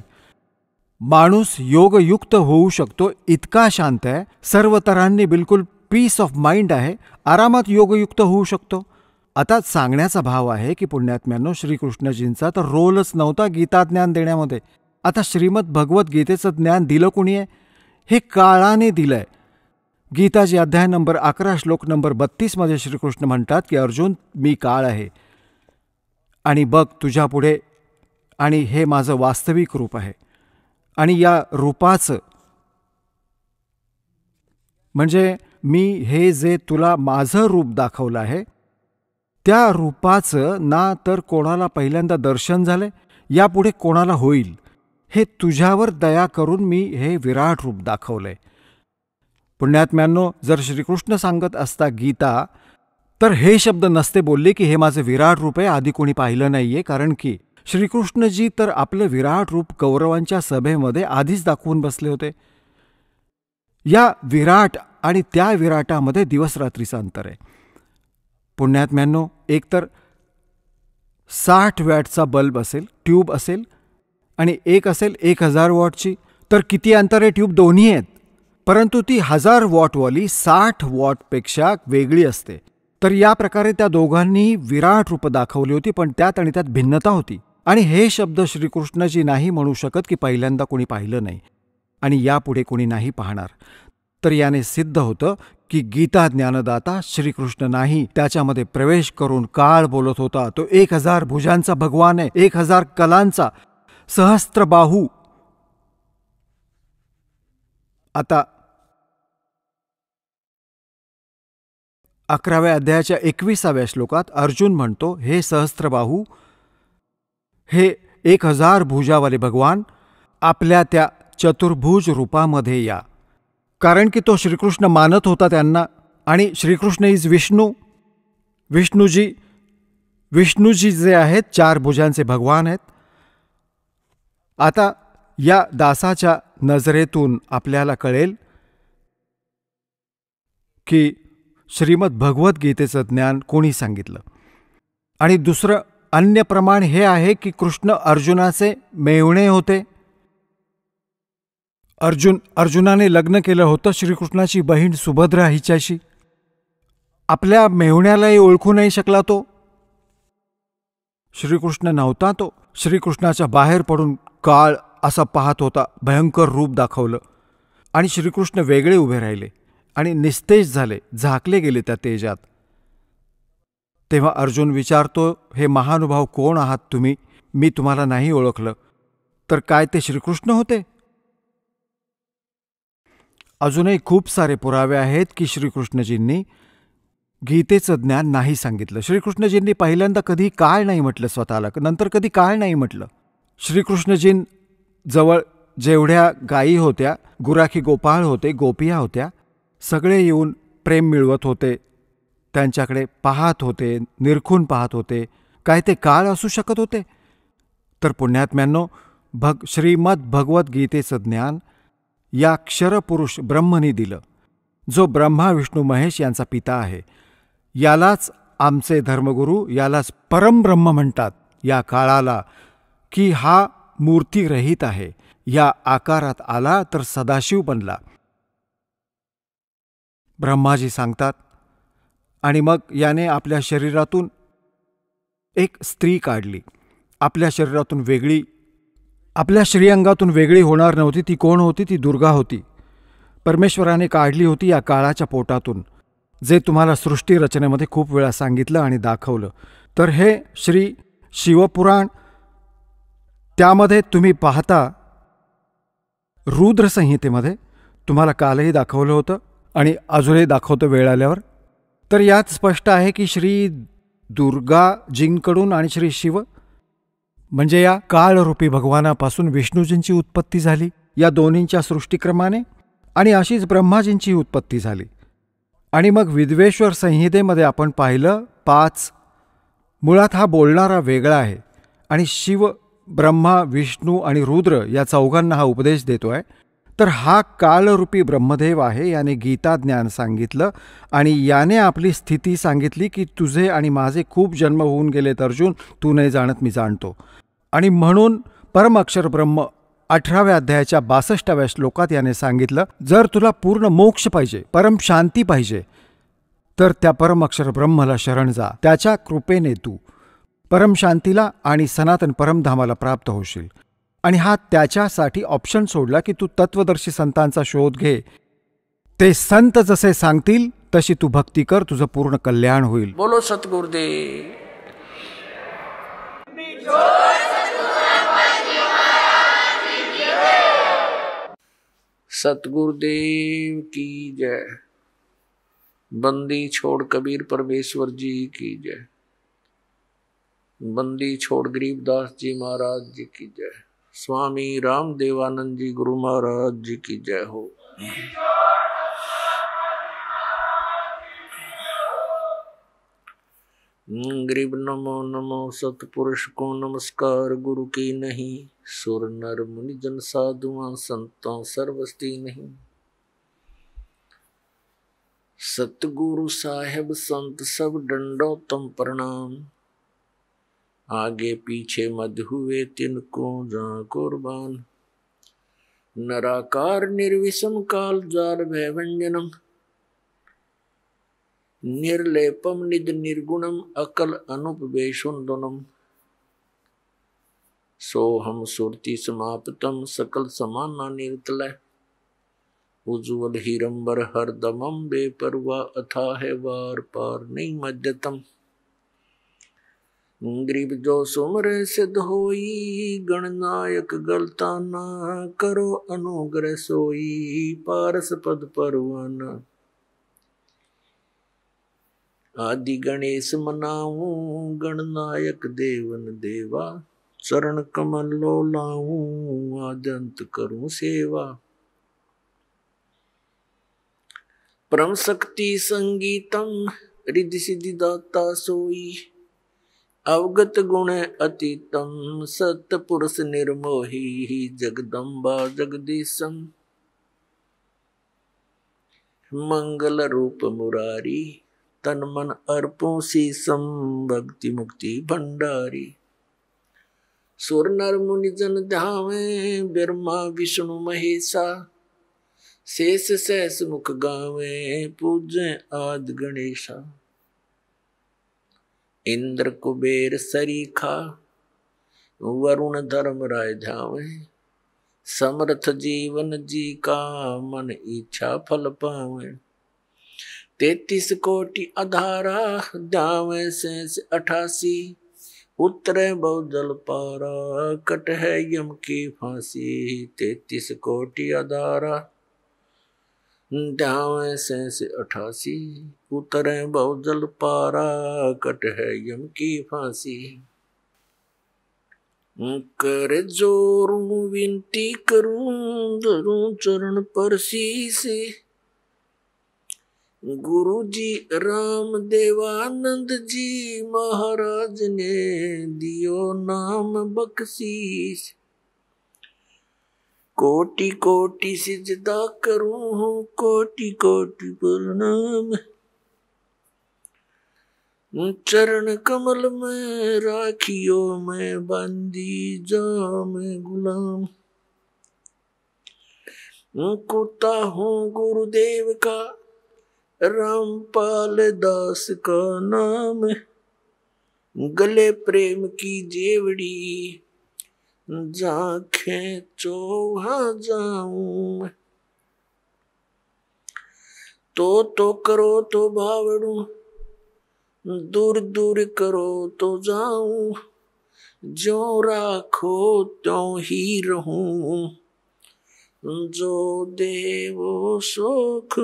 माणूस योगयुक्त होऊ शकतो, इतका शांत आहे, सर्व तऱ्हांनी बिलकुल पीस ऑफ माइंड आहे, आरामात योगयुक्त होऊ शकतो. आता सांगण्याचा भाव आहे की पुण्यात्म्यांनो, श्रीकृष्णजींचा तर रोलच नव्हता गीता ज्ञान देण्यामध्ये. आता श्रीमद भगवद्गीतेचं ज्ञान दिलं कोणी आहे? हे काळाने दिलंय. गीताजी अध्याय नंबर 11 श्लोक नंबर 32 मध्ये श्रीकृष्ण म्हणतात की अर्जुन, मी काळ आहे आणि बघ तुझ्या पुढे, आणि हे माझं वास्तविक रूप आहे. आणि या रूपाचं म्हणजे मी हे जे तुला माझं रूप दाखवलं आहे त्या रूपाचं ना तर कोणाला पहिल्यांदा दर्शन झालंय, यापुढे कोणाला होईल. हे तुझ्यावर दया करून मी हे विराट रूप दाखवलंय. पुण्यात्म्यांनो, जर श्रीकृष्ण सांगत असता गीता तर हे शब्द नसते बोलले की हे माझं विराट रूप आहे, आधी कोणी पाहिलं नाहीये. कारण की श्रीकृष्णजी तर आपलं विराट रूप कौरवांच्या सभेमध्ये आधीच दाखवून बसले होते. या विराट आणि त्या विराटामध्ये दिवस रात्रीचं अंतर आहे. पुण्यात्म्यांनो, एकतर 60 वॅटचा बल्ब असेल, ट्यूब असेल, आणि एक असेल 1000 वॉटची, तर किती अंतर आहे? ट्यूब दोन्ही आहेत, परंतु ती 1000 वॉटवाली 60 वॉटपेक्षा वेगळी असते. तर या प्रकारे त्या दोघांनीही विराट रूप दाखवली होती, पण त्यात आणि त्यात भिन्नता होती. आणि हे शब्द श्रीकृष्णजी नाही म्हणू शकत की पहिल्यांदा कोणी पाहिलं नाही आणि यापुढे कोणी नाही पाहणार. तर याने सिद्ध होतं की गीता ज्ञानदाता श्रीकृष्ण नाही, त्याच्यामध्ये प्रवेश करून काळ बोलत होता. तो 1000 भुजांचा भगवान आहे, 1000 कलांचा, सहस्त्रबाहू. आता 11व्या अध्यायाच्या 21व्या श्लोकात अर्जुन म्हणतो, हे सहस्त्रबाहू, हे 1000 भुजावाले भगवान, आपल्या त्या चतुर्भुज रूपामध्ये या. कारण की तो श्रीकृष्ण मानत होता त्यांना, आणि श्रीकृष्ण इज विष्णू. विष्णूजी जे आहेत 4 भुजांचे भगवान आहेत. आता या दासाच्या नजरेतून आपल्याला कळेल की श्रीमद भगवद्गीतेचं ज्ञान कोणी सांगितलं. आणि दुसरं अन्य प्रमाण हे आहे की कृष्ण अर्जुनाचे मेव्हणे होते. अर्जुनाने लग्न केलं होतं श्रीकृष्णाची बहीण सुभद्रा हिच्याशी. आपल्या मेव्हण्यालाही ओळखू नाही शकला तो. श्रीकृष्ण नव्हता तो. श्रीकृष्णाच्या बाहेर पडून काळ असं पाहत होता. भयंकर रूप दाखवलं आणि श्रीकृष्ण वेगळे उभे राहिले आणि निस्तेज झाले, झाकले गेले त्या तेजात. तेव्हा अर्जुन विचारतो, हे महानुभाव कोण आहात तुम्ही? मी तुम्हाला नाही ओळखलं. तर काय ते श्रीकृष्ण होते? अजूनही खूप सारे पुरावे आहेत की श्रीकृष्णजींनी गीतेचं ज्ञान नाही सांगितलं. श्रीकृष्णजींनी पहिल्यांदा कधी काळ नाही म्हटलं स्वतःला, नंतर कधी काळ नाही म्हटलं. श्रीकृष्णजींजवळ जेवढ्या गायी होत्या, गुराखी गोपाळ होते, गोपिया होत्या, सगळे येऊन प्रेम मिळवत होते, त्यांच्याकडे पाहत होते, निरखून पाहत होते. काय ते काळ असू शकत होते? तर पुण्यात्म्यांनो, श्रीमद भगवद्गीतेचं ज्ञान या क्षरपुरुष ब्रह्मनी दिलं, जो ब्रह्मा विष्णू महेश यांचा पिता आहे. यालाच आमचे धर्मगुरू, यालाच परमब्रह्म म्हणतात. या काळाला की हा मूर्तिरहित आहे, या आकारात आला तर सदाशिव बनला, ब्रह्माजी सांगतात. आणि मग याने आपल्या शरीरातून एक स्त्री काढली, आपल्या शरीरातून वेगळी, आपल्या श्रीअंगातून वेगळी होणार नव्हती. ती कोण होती? ती दुर्गा होती. परमेश्वराने काढली होती या काळाच्या पोटातून, जे तुम्हाला सृष्टी रचनेमध्ये खूप वेळा सांगितलं आणि दाखवलं. तर हे श्री शिवपुराण, त्यामध्ये तुम्ही पाहता रुद्रसंहितेमध्ये तुम्हाला कालही दाखवलं होतं आणि अजूनही दाखवतं वेळ आल्यावर. तर यात स्पष्ट आहे की श्री दुर्गाजींकडून आणि श्री शिव म्हणजे या काळरूपी भगवानापासून विष्णूजींची उत्पत्ती झाली, या दोन्हींच्या सृष्टिक्रमाने, आणि अशीच ब्रह्माजींची उत्पत्ती झाली. आणि मग विद्वेश्वर संहितेमध्ये आपण पाहिलं 5. मुळात हा बोलणारा वेगळा आहे आणि शिव, ब्रह्मा, विष्णू आणि रुद्र या चौघांना हा उपदेश देतोय. तर हा कालरूपी ब्रह्मदेव आहे. याने गीता ज्ञान सांगितलं आणि याने आपली स्थिती सांगितली की तुझे आणि माझे खूप जन्म होऊन गेलेत अर्जुन, तू नाही जाणत, मी जाणतो. आणि म्हणून परम अक्षर ब्रह्म 18व्या अध्यायाच्या 62व्या श्लोकात याने सांगितलं, जर तुला पूर्ण मोक्ष पाहिजे, परम शांती पाहिजे, तर त्या परम अक्षर ब्रह्मला शरण जा. त्याच्या कृपेने तू परम शांतीला आणि सनातन परमधामाला प्राप्त होशील. आणि हा त्याच्यासाठी ऑप्शन सोडला की तू तत्वदर्शी संतांचा शोध घे, ते संत जसे सांगतील तशी तू भक्ती कर, तुझं पूर्ण कल्याण होईल. बोलो सतगुरुदेव. सतगुरुदेव की जय. बंदी छोड़ कबीर परमेश्वर जी की जय. बंदी छोड़ गरीबदास जी महाराज जी की जय. स्वामी रामदेवानंद जी गुरु महाराज जी की जय हो. गरीब नमो नमो सतपुरुष को नमस्कार, गुरु की नहीं, सुर नर मुनि जन साधुआं संतों सर्वस्ती नहीं. सतगुरु साहेब संत सब डंडो तम प्रणाम, आगे पीछे मध हुए तिनको जा कुर्बान. नराकार निर्विषम काल जाल भयभंजनम, निर्लेपम निज निर्गुणम अकल अनुपवेशुंदनम. सोहम सुरति समाप्तम सकल समाना निर्तलय, उज्ज्वल हिरंबर हरदमम बेपरवा अथाह वार पार नहीं मध्यतम. गरीब जो सुमर सिद्ध होई, गणनायक गलता ना करो अनुग्रह सोई, पारस पद परवाना. आदि गणेश मनाऊं, गणनायक देवन देवा, चरण कमल लो लाऊं, आद्यंत करूं सेवा. परम शक्ति संगीतम रिद्धि सिद्धि दाता सोई, अवगत गुण अतीतम सत्य पुरुष निर्मोही. जगदम्बा जगदीशम मंगल रूप मुरारी, तन मन अर्पों शीसम भक्ति मुक्ति भंडारी. सुर नर मुनि जन ध्यावे, ब्रह्मा विष्णु महेशा, शेष सहस मुख गावे, पूजे आदि गणेशा. इंद्र कुबेर सरीखा, वरुण धर्म राय ध्यावे, समर्थ जीवन जी का मन इच्छा फल पावे। 33 कोटि अधारा दावे से 88 उतरे बहुजल पारा कट है यम की फांसी। 33 कोटि अधारा दावे से 88 उतरे बहुजल पारा कट है यम की फांसी। कर जोरूं विनती करूं धरूं चरण पर शीस। गुरु जी राम देवानंद जी महाराज ने दियो नाम बख्शीश। कोटि कोटि सिजदा करूं कोटि कोटि प्रणाम। चरण कमल में राखियो मैं बंदी जाम गुलाम। कुत्ता हूँ गुरुदेव का रामपाल दास का नाम। गले प्रेम की जेवड़ी जा खेचो वहाँ जाऊं। तो करो तो भावड़ू दूर दूर करो तो जाऊं। जो राखो त्यों ही रहूं जो देवो सुख।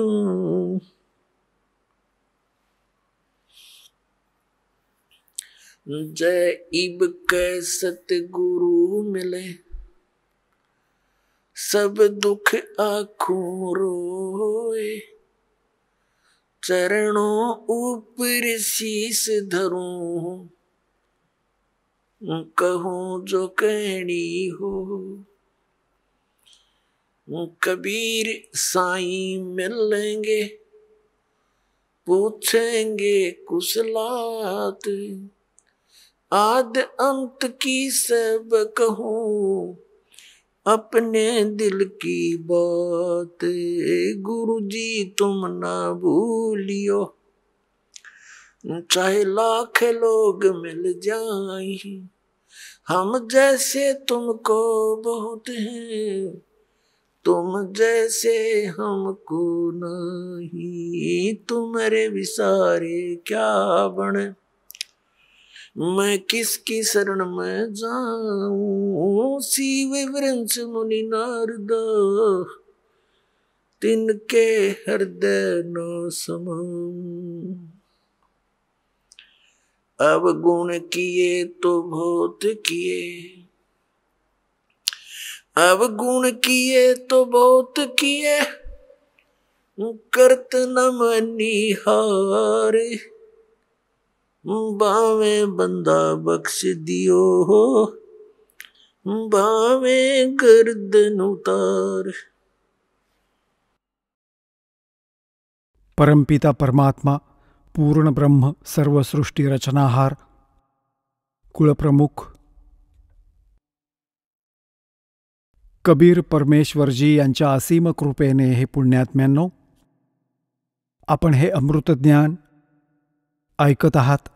जय इब के सतगुरु मिले सब दुख आँखों रोए। चरणों ऊपर शीस धरूं कहूं जो कहनी हो। कबीर साईं मिलेंगे पूछेंगे कुशलात। आद अंत की सब कहूं अपने दिल की बात। गुरु जी तुम ना भूलियो चाहे लाख लोग मिल जाए। हम जैसे तुमको बहुत हैं तुम जैसे हमको नहीं। तुम्हारे विसारे क्या बने मैं किसकी शरण में जाऊं। शिव वृंश मुनि नारद तिनके हृदय न समाऊं। अब गुण किए तो बहुत किए अब गुण किए तो बहुत किए करत न मनिहारे। बावे बंदा बख्श दियो हो बावे गर्दन उतार। परमपिता परमात्मा पूर्ण ब्रह्म सर्व सृष्टी रचनाहार कुलप्रमुख कबीर परमेश्वरजी यांच्या असीम कृपेने हे पुण्यात्म्यांनो आपण हे अमृतज्ञान ऐकत आहात।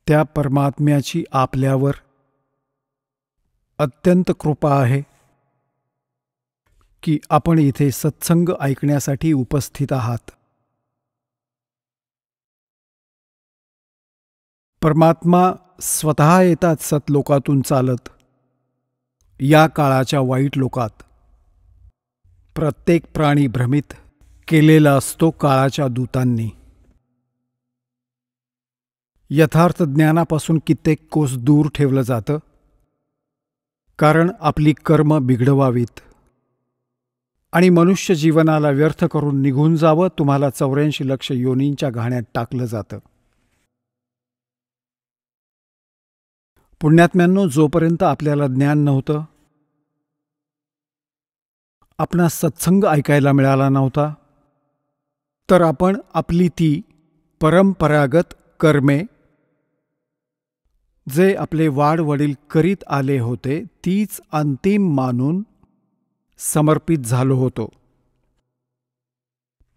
त्या परमात्म्याची आपल्यावर अत्यंत कृपा आहे की आपण इथे सत्संग ऐकण्यासाठी उपस्थित आहात। परमात्मा स्वतः येतात सतलोकातून चालत या काळाच्या वाईट लोकात। प्रत्येक प्राणी भ्रमित केलेला असतो काळाच्या दूतांनी। यथार्थ ज्ञानापासून कित्येक कोस दूर ठेवलं जातं कारण आपली कर्म बिघडवावीत आणि मनुष्य जीवनाला व्यर्थ करून निघून जावं तुम्हाला 84 लक्ष योनींच्या घाण्यात टाकलं जातं। पुण्यात्म्यांनो जोपर्यंत आपल्याला ज्ञान नव्हतं आपणास सत्संग ऐकायला मिळाला नव्हता तर आपण आपली ती परंपरागत कर्मे जे आपले वाडवडील करीत आले होते तीच अंतिम मानून समर्पित झालो होतो।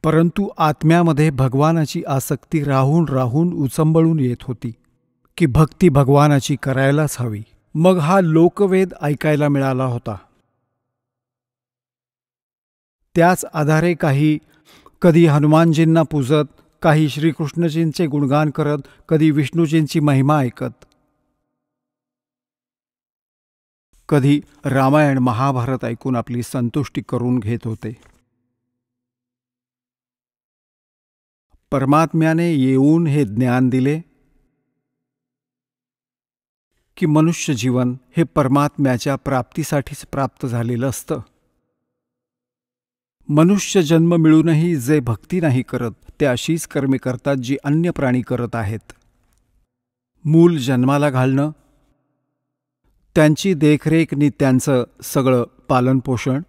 परंतु आत्म्यामध्ये भगवानाची आसक्ती राहून राहून उचंबळून येत होती की भक्ती भगवानाची करायलाच हवी। मग हा लोकवेद ऐकायला मिळाला होता. त्याच आधारे काही कधी हनुमानजींना पूजत, काही श्रीकृष्णजींचे गुणगान करत, कधी विष्णूजींची महिमा ऐकत, कधी रामायण महाभारत ऐकून आपली संतुष्टी करून घेत होते. परमात्म्याने येऊन हे ज्ञान दिले की मनुष्य जीवन हे परमात्म्याच्या प्राप्तीसाठीच प्राप्त झालेलं असतं. मनुष्य जन्म मिळूनही जे भक्ती नाही करत ते अशीच कर्मे करतात जी अन्य प्राणी करत आहेत. मूल जन्माला घालणं, त्यांची देखरेख नि त्यांचं सगळं पालनपोषण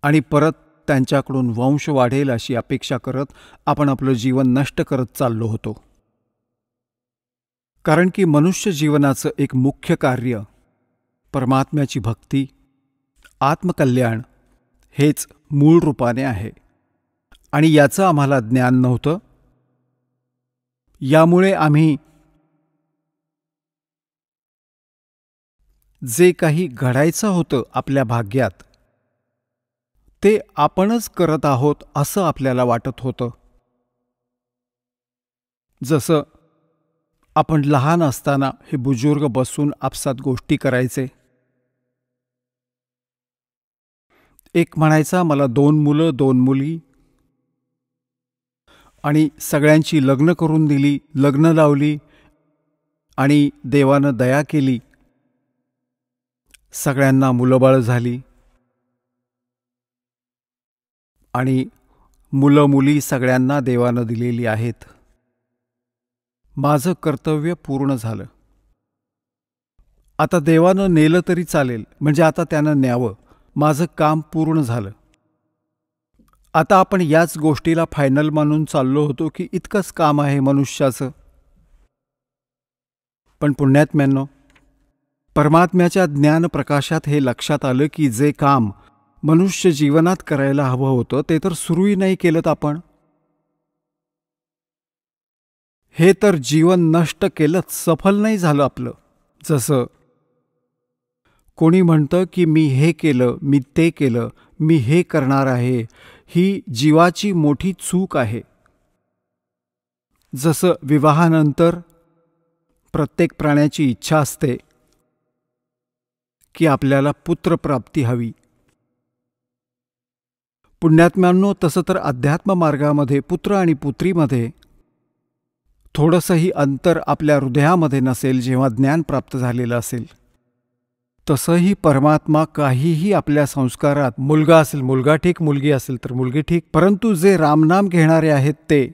आणि परत त्यांच्याकडून वंश वाढेल अशी अपेक्षा करत आपण आपलं जीवन नष्ट करत चाललो होतो. कारण की मनुष्य जीवनाचं एक मुख्य कार्य परमात्म्याची भक्ती, आत्मकल्याण हेच मूळ रूपाने आहे आणि याचं आम्हाला ज्ञान नव्हतं. यामुळे आम्ही जे काही घडायचं होतं आपल्या भाग्यात ते आपणच करत आहोत असं आपल्याला वाटत होतं. जसं आपण लहान असताना हे बुजुर्ग बसून आपसात गोष्टी करायचे. एक म्हणायचा, मला 2 मुलं 2 मुली आणि सगळ्यांची लग्न करून दिली, लग्न लावली आणि देवानं दया केली, सगळ्यांना मुलंबाळ झाली आणि मुलं मुली सगळ्यांना देवानं दिलेली आहेत. माझं कर्तव्य पूर्ण झालं. आता देवानं नेलं तरी चालेल, म्हणजे आता त्यानं न्यावं. माझं काम पूर्ण झालं. आता आपण याच गोष्टीला फायनल मानून चाललो होतो की इतकंच काम आहे मनुष्याचं. पण पुण्यात्म्यांनो, परमात्म्याच्या ज्ञानप्रकाशात हे लक्षात आलं की जे काम मनुष्य जीवनात करायला हवं होतं ते तर सुरूही नाही केलं आपण. हे तर जीवन नष्ट केलंच, सफल नाही झालं आपलं. जसं कोणी म्हणतं की मी हे केलं, मी ते केलं, मी हे करणार आहे, ही जीवाची मोठी चूक आहे. जसं विवाहानंतर प्रत्येक प्राण्याची इच्छा असते की आपल्याला पुत्रप्राप्ती हवी. पुण्यात्म्यांनो, तसं तर अध्यात्म मार्गामध्ये पुत्र आणि पुत्रीमध्ये थोडंसंही अंतर आपल्या हृदयामध्ये नसेल जेव्हा ज्ञान प्राप्त झालेलं असेल. तसंही परमात्मा काहीही आपल्या संस्कारात, मुलगा असेल मुलगा ठीक, मुलगी असेल तर मुलगी ठीक, परंतु जे रामनाम घेणारे आहेत ते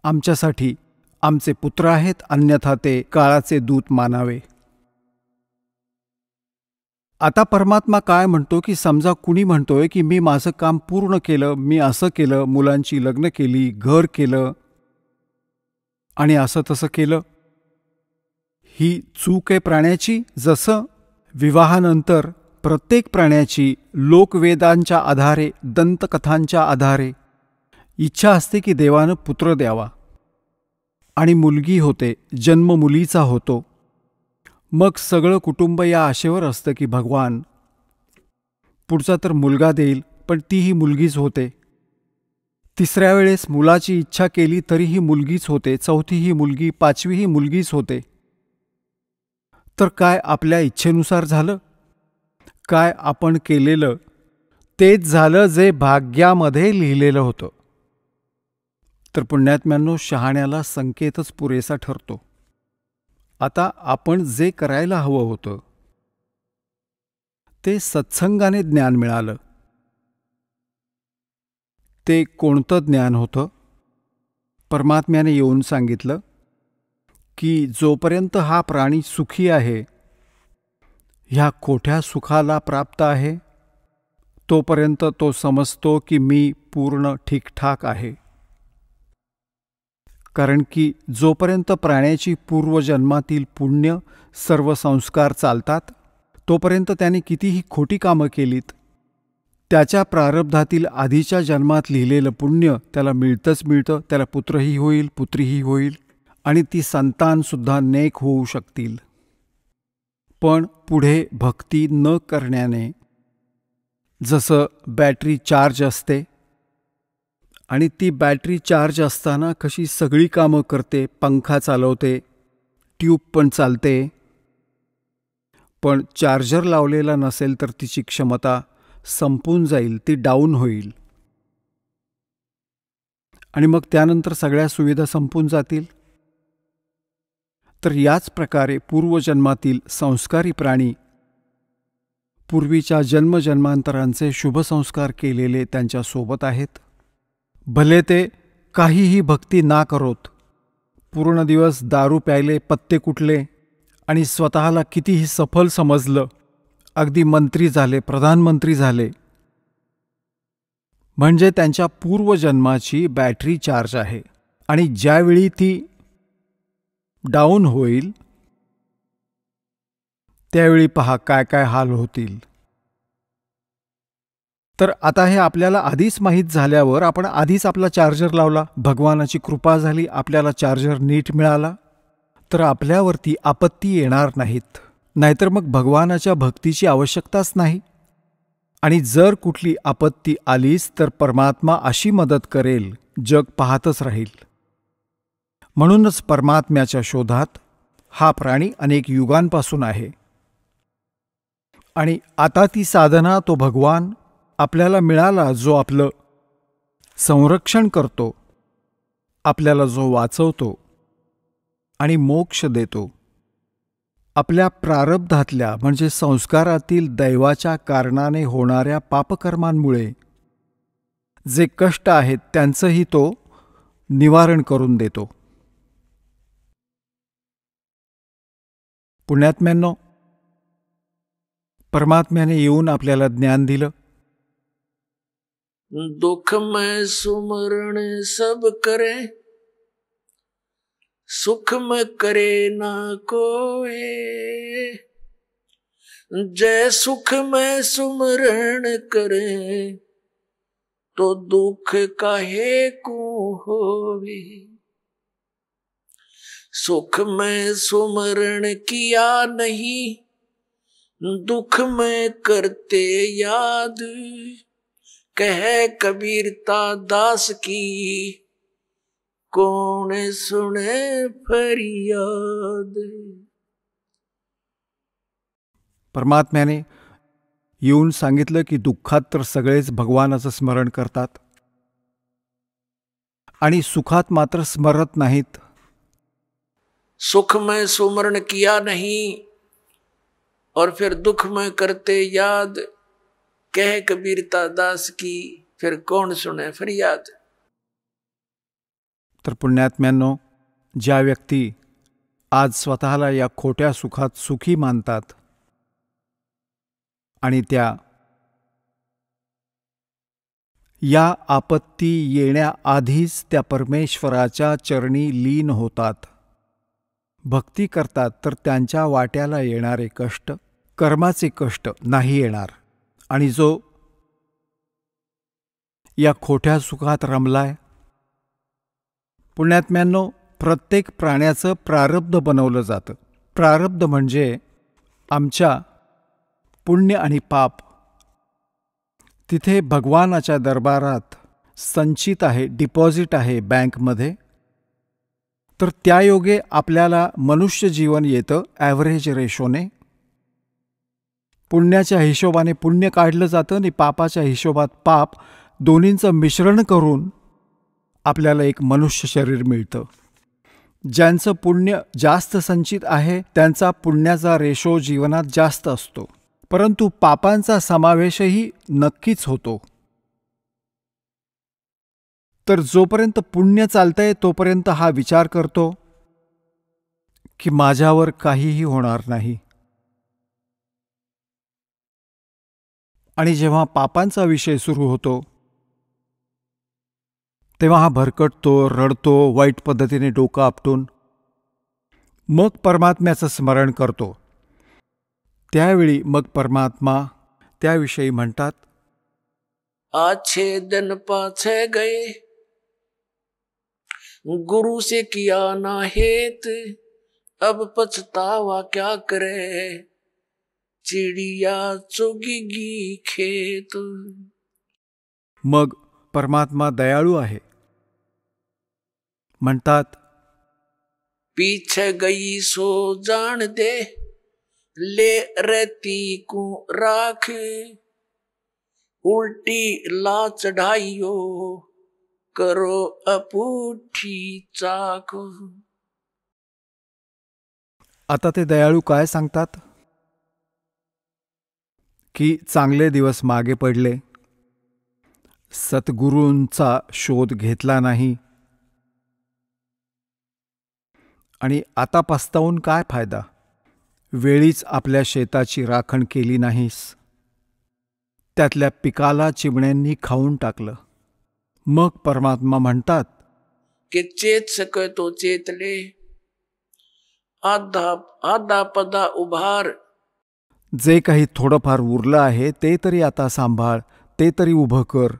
आमच्यासाठी आमचे पुत्र आहेत, अन्यथा ते काळाचे दूत मानावे. आता परमात्मा काय म्हणतो की समजा कुणी म्हणतोय की मी माझं काम पूर्ण केलं, मी असं केलं, मुलांची लग्न केली, घर केलं आणि असं तसं केलं, ही चूक आहे प्राण्याची. जसं विवाहानंतर प्रत्येक प्राण्याची लोकवेदांच्या आधारे, दंतकथांच्या आधारे इच्छा असते की देवानं पुत्र द्यावा आणि मुलगी होते, जन्म मुलीचा होतो. मग सगळं कुटुंब या आशेवर असतं की भगवान पुढचा तर मुलगा देईल, पण तीही मुलगीच होते. तिसऱ्या वेळेस मुलाची इच्छा केली तरीही मुलगीच होते, चौथीही मुलगी, पाचवीही मुलगीच होते. तर काय आपल्या इच्छेनुसार झालं? काय आपण केलेलं तेच झालं जे भाग्यामध्ये लिहिलेलं होतं. तर पुण्यात्म्यांनो, शहाण्याला संकेतच पुरेसा ठरतो. आता आपण जे करायला हवं होतं ते सत्संगाने ज्ञान मिळालं. ते कोणतं ज्ञान होतं? परमात्म्याने येऊन सांगितलं की जोपर्यंत हा प्राणी सुखी आहे, ह्या खोट्या सुखाला प्राप्त आहे, तोपर्यंत तो समजतो की मी पूर्ण ठीकठाक आहे. कारण की जोपर्यंत प्राण्याची पूर्वजन्मातील पुण्य सर्व संस्कार चालतात, तोपर्यंत त्याने कितीही खोटी कामं केलीत, त्याच्या प्रारब्धातील आधीच्या जन्मात लिहिलेलं पुण्य त्याला मिळतंच मिळतं. त्याला पुत्रही होईल, पुत्रीही होईल आणि ती संतानसुद्धा नेक होऊ शकतील. पण पुढे भक्ती न करण्याने जसं बॅटरी चार्ज असते आणि ती बॅटरी चार्ज असताना कशी सगळी कामं करते, पंखा चालवते, ट्यूब पण चालते, पण चार्जर लावलेला नसेल तर तिची क्षमता संपून जाईल, ती डाऊन होईल आणि मग त्यानंतर सगळ्या सुविधा संपून जातील. तर याच प्रकारे पूर्वजन्मातील संस्कारी प्राणी पूर्वीच्या जन्मजन्मांतरांचे शुभसंस्कार केलेले त्यांच्यासोबत आहेत. भले ते काहीही भक्ती ना करोत, पूर्ण दिवस दारू प्यायले, पत्ते कुटले आणि स्वतःला कितीही सफल समजलं, अगदी मंत्री झाले, प्रधानमंत्री झाले, म्हणजे त्यांच्या पूर्वजन्माची बॅटरी चार्ज आहे आणि ज्यावेळी ती डाऊन होईल त्यावेळी पहा काय काय हाल होतील. तर आता हे आपल्याला आधीच माहीत झाल्यावर आपण आधीच आपला चार्जर लावला, भगवानाची कृपा झाली, आपल्याला चार्जर नीट मिळाला, तर आपल्यावरती आपत्ती येणार नाहीत. नाहीतर मग भगवानाच्या भक्तीची आवश्यकताच नाही. आणि जर कुठली आपत्ती आलीच तर परमात्मा अशी मदत करेल, जग पाहतच राहील. म्हणूनच परमात्म्याच्या शोधात हा प्राणी अनेक युगांपासून आहे. आणि आता ती साधना, तो भगवान आपल्याला मिळाला, जो आपलं संरक्षण करतो, आपल्याला जो वाचवतो आणि मोक्ष देतो. आपल्या प्रारब्धातल्या म्हणजे संस्कारातील दैवाच्या कारणाने होणाऱ्या पापकर्मांमुळे जे कष्ट आहेत त्यांचंही तो निवारण करून देतो. पुण्यात्म्यांनो, परमात्म्याने येऊन आपल्याला ज्ञान दिलं. दुख में सुमरण सब करे, सुख में करे ना कोई, जय सुख में सुमरण करे, तो दुख काहे को होवे। सुख में सुमरण किया नहीं, दुख में करते याद, कह कबीरता दास की, कौन सुने फरियाद। परमात्म्याने येऊन सांगितलं की दुःखात तर सगळेच भगवानाचं स्मरण करतात आणि सुखात मात्र स्मरत नाहीत. सुख में सुमरण किया नहीं और फिर दुख में करते याद, कह कबीरता दास की, फिर कौन सुने फरियाद। तर पुण्यात्म्यांनो, ज्या व्यक्ती आज स्वतःला या खोट्या सुखात सुखी मानतात आणि त्या या आपत्ती येण्याआधीच त्या परमेश्वराच्या चरणी लीन होतात, भक्ती करतात, तर त्यांच्या वाट्याला येणारे कष्ट, कर्माचे कष्ट नाही येणार. आणि जो या खोट्या सुखात रमलाय, पुण्यात्म्यांनो, प्रत्येक प्राण्याचं प्रारब्ध बनवलं जातं. प्रारब्ध म्हणजे आमच्या पुण्य आणि पाप तिथे भगवानाच्या दरबारात संचित आहे, डिपॉझिट आहे बँकमध्ये. तर त्यायोगे आपल्याला मनुष्य जीवन येतं ॲव्हरेज रेशोने. पुण्याच्या हिशोबाने पुण्य काढलं जातं आणि पापाच्या हिशोबात पाप, दोन्हींचं मिश्रण करून आपल्याला एक मनुष्य शरीर मिळतं. ज्यांचं पुण्य जास्त संचित आहे त्यांचा पुण्याचा रेशो जीवनात जास्त असतो, परंतु पापांचा समावेशही नक्कीच होतो. तर जोपर्यंत पुण्य चालतंय तोपर्यंत हा विचार करतो की माझ्यावर काहीही होणार नाही, आणि जेव्हा पापांचा विषय सुरू होतो तेव्हा हा भरकटतो, रडतो, वाईट पद्धतीने डोकं आपटून मग परमात्म्याचं स्मरण करतो. त्यावेळी मग परमात्मा त्याविषयी म्हणतात, आछे दिन पाछे गए, गुरु से किया ना हेत, अब पछतावा क्या करे, चिड़िया चुगेगी खेत। मग परमात्मा दयाळू आहे. म्हणतात, पीछे गई सो जान दे, ले रहती को राख, उल्टी ला चढ़ाइयो, करो अपूठी चाक। आता ते दयाळू काय सांगतात की चांगले दिवस मागे पडले, सद्गुरूंचा शोध घेतला नाही आणि आता पस्तावून काय फायदा, वेळीच आपल्या शेताची राखण केली नाहीस, त्यातल्या पिकाला चिमण्यांनी खाऊन टाकलं. मग परमात्मा म्हणतात कि चेत सके तो चेत ले, आधा आधा पदा उभार, जे काही थोडंफार उरलं आहे ते तरी आता सांभाळ, ते तरी उभं कर.